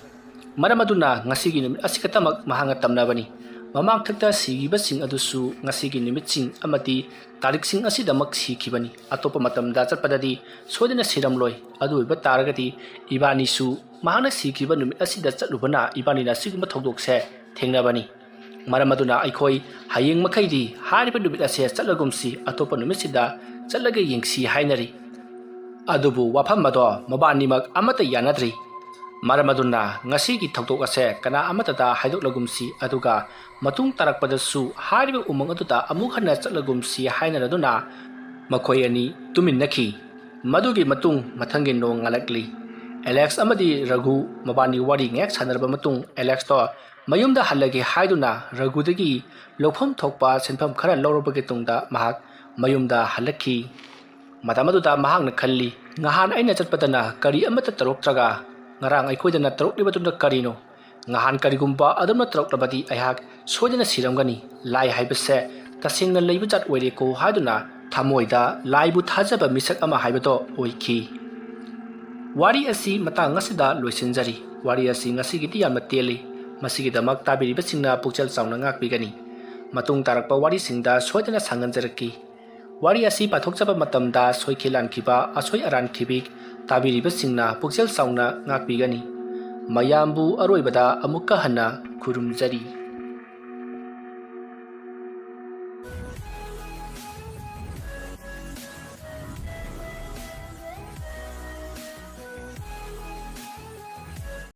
ꯃꯔꯝ ꯑꯗꯨꯅ ꯉꯁꯤꯒꯤ ꯅꯨꯃꯤꯠ ꯑꯁꯤꯈꯛꯇꯃꯛ ꯃꯍꯥꯛꯅ ꯇꯝꯅꯕꯅꯤ꯫ ꯃꯃꯥꯡꯊꯛꯇ ꯁꯤꯈꯤꯕꯁꯤꯡ ꯑꯗꯨꯁꯨ ꯉꯁꯤꯒꯤ ꯅꯨꯃꯤꯠꯁꯤꯡ ꯑꯃꯗꯤ ꯇꯥꯔꯤꯛꯁꯤꯡ ꯑꯁꯤꯗꯃꯛ ꯁꯤꯈꯤꯕꯅꯤ꯫ ꯑꯇꯣꯞꯄ ꯃꯇꯝꯗ ꯆꯠꯄꯗꯗꯤ ꯁꯣꯏꯗꯅ ꯁꯤꯔꯝꯂꯣꯏ꯫ ꯑꯗꯨ ꯑꯣꯏꯕ ꯇꯥꯔꯒꯗꯤ ꯏꯕꯥꯅꯤꯁꯨ ꯃꯍꯥꯛꯅ ꯁꯤꯈꯤꯕ ꯅꯨꯃꯤꯠ ꯑꯁꯤꯗ ꯆꯠꯂꯨꯕꯅ ꯏꯕꯥꯅꯤꯅ ꯑꯁꯤꯒꯨꯝꯕ ꯊꯧꯗꯣꯛꯁꯦ ꯊꯦꯡꯅꯕꯅꯤ꯫ ꯃꯔꯝ ꯑꯗꯨꯅ ꯑꯩꯈꯣꯏ ꯍꯌꯦꯡ ꯃꯈꯩꯗꯤ ꯍꯥꯏꯔꯤꯕ ꯅꯨꯃꯤꯠ ꯑꯁꯦ ꯆꯠꯂꯒꯨꯝꯁꯤ ꯑꯇꯣꯞꯄ ꯅꯨꯃꯤꯠꯁꯤꯗ ꯆꯠꯂꯒ ꯌꯦꯡꯁꯤ ꯍꯥꯏꯅꯔꯤ꯫ ꯑꯗꯨꯕꯨ ꯋꯥꯐꯝ ꯑꯗꯣ ꯃꯕꯥꯅꯤꯃꯛ ꯑꯃꯠꯇ ꯌꯥꯅꯗ꯭ꯔꯤ꯫ ꯃꯔꯝ ꯑꯗꯨꯅ ꯉꯁꯤꯒꯤ ꯊꯧꯗꯣꯛ ꯑꯁꯦ ꯀꯅꯥ ꯑꯃꯠꯇꯗ ꯍꯥꯏꯗꯣꯛꯂꯒꯨꯝꯁꯤ ꯑꯗꯨꯒ ꯃꯇꯨꯡ ꯇꯥꯔꯛꯄꯗꯁꯨ ꯍꯥꯏꯔꯤꯕ ꯎꯃꯪ ꯑꯗꯨꯗ ꯑꯃꯨꯛ ꯍꯟꯅ ꯆꯠꯂꯒꯨꯝꯁꯤ ꯍꯥꯏꯅꯔꯗꯨꯅ ꯃꯈꯣꯏ ꯑꯅꯤ ꯇꯨꯃꯤꯟꯅꯈꯤ꯫ ꯃꯗꯨꯒꯤ ꯃꯇꯨꯡ ꯃꯊꯪꯒꯤ ꯅꯣꯡ ꯉꯥꯜꯂꯛꯂꯤ꯫ ꯑꯦꯂꯦꯛꯁ ꯑꯃꯗꯤ ꯔꯘꯨ ꯃꯕꯥꯅꯤ ꯋꯥꯔꯤ ꯉꯥꯏꯍꯥꯛ ꯁꯥꯟꯅꯔꯕ ꯃꯇꯨꯡ ꯑꯦꯂꯦꯛꯁꯇꯣ ꯃꯌꯨꯝꯗ ꯍꯜꯂꯒꯦ ꯍꯥꯏꯗꯨꯅ ꯔꯘꯨꯗꯒꯤ ꯂꯧꯐꯝ ꯊꯣꯛꯄ ꯁꯦꯟꯐꯝ ꯈꯔ ꯂꯧꯔꯕꯒꯤ ꯇꯨꯡꯗ ꯃꯍꯥꯛ ꯃꯌꯨꯝꯗ ꯍꯜꯂꯛꯈꯤ꯫ ꯃꯇꯝ ꯑꯗꯨꯗ ꯃꯍꯥꯛꯅ ꯈꯜꯂꯤ ꯉꯍꯥꯟ ꯑꯩꯅ ꯆꯠꯄꯗꯅ ꯀꯔꯤ ꯑꯃꯠꯇ ꯇꯧꯔꯛꯇ꯭ꯔꯒ ꯉꯔꯥꯡ ꯑꯩꯈꯣꯏꯗꯅ ꯇꯧꯔꯛꯂꯤꯕꯗꯨꯅ ꯀꯔꯤꯅꯣ? ꯉꯍꯥꯟ ꯀꯔꯤꯒꯨꯝꯕ ꯑꯗꯨꯝꯅ ꯇꯧꯔꯛꯂꯕꯗꯤ ꯑꯩꯍꯥꯛ ꯁꯣꯏꯗꯅ ꯁꯤꯔꯝꯒꯅꯤ꯫ ꯂꯥꯏ ꯍꯥꯏꯕꯁꯦ ꯇꯁꯦꯡꯅ ꯂꯩꯕ ꯖꯥꯠ ꯑꯣꯏꯔꯦꯀꯣ ꯍꯥꯏꯗꯨꯅ ꯊꯃꯣꯏꯗ ꯂꯥꯏꯕꯨ ꯊꯥꯖꯕ ꯃꯤꯁꯛ ꯑꯃ ꯍꯥꯏꯕꯗꯣ ꯑꯣꯏꯈꯤ꯫ ꯋꯥꯔꯤ ꯑꯁꯤ ꯃꯇꯥꯡ ꯑꯁꯤꯗ ꯂꯣꯏꯁꯤꯟꯖꯔꯤ꯫ ꯋꯥꯔꯤ ꯑꯁꯤ ꯉꯁꯤꯒꯤꯗꯤ ꯌꯥꯝꯅ ꯇꯦꯜꯂꯤ꯫ ꯃꯁꯤꯒꯤꯗꯃꯛ ꯇꯥꯕꯤꯔꯤꯕꯁꯤꯡꯅ ꯄꯨꯛꯆꯦꯜ ꯆꯥꯎꯅ ꯉꯥꯛꯄꯤꯒꯅꯤ꯫ ꯃꯇꯨꯡ ꯇꯥꯔꯛꯄ ꯋꯥꯔꯤꯁꯤꯡꯗ ꯁꯣꯏꯗꯅ ꯁꯥꯡꯍꯟꯖꯔꯛꯈꯤ꯫ ꯋꯥꯔꯤ ꯑꯁꯤ ꯄꯥꯊꯣꯛꯆꯕ ꯃꯇꯝꯗ ꯁꯣꯏꯈꯤ ꯂꯥꯟꯈꯤꯕ ꯑꯁꯣꯏ ꯑꯔꯥꯟꯈꯤꯕꯤ ꯇꯥꯕꯤꯔꯤꯕꯁꯤꯡꯅ ꯄꯨꯛꯆꯦꯜ ꯆꯥꯎꯅ ꯉꯥꯛꯄꯤꯒꯅꯤ꯫ ꯃꯌꯥꯝꯕꯨ ꯑꯔꯣꯏꯕꯗ ꯑꯃꯨꯛꯀ ꯍꯟꯅ ꯈꯨꯔꯨꯝꯖꯔꯤ꯫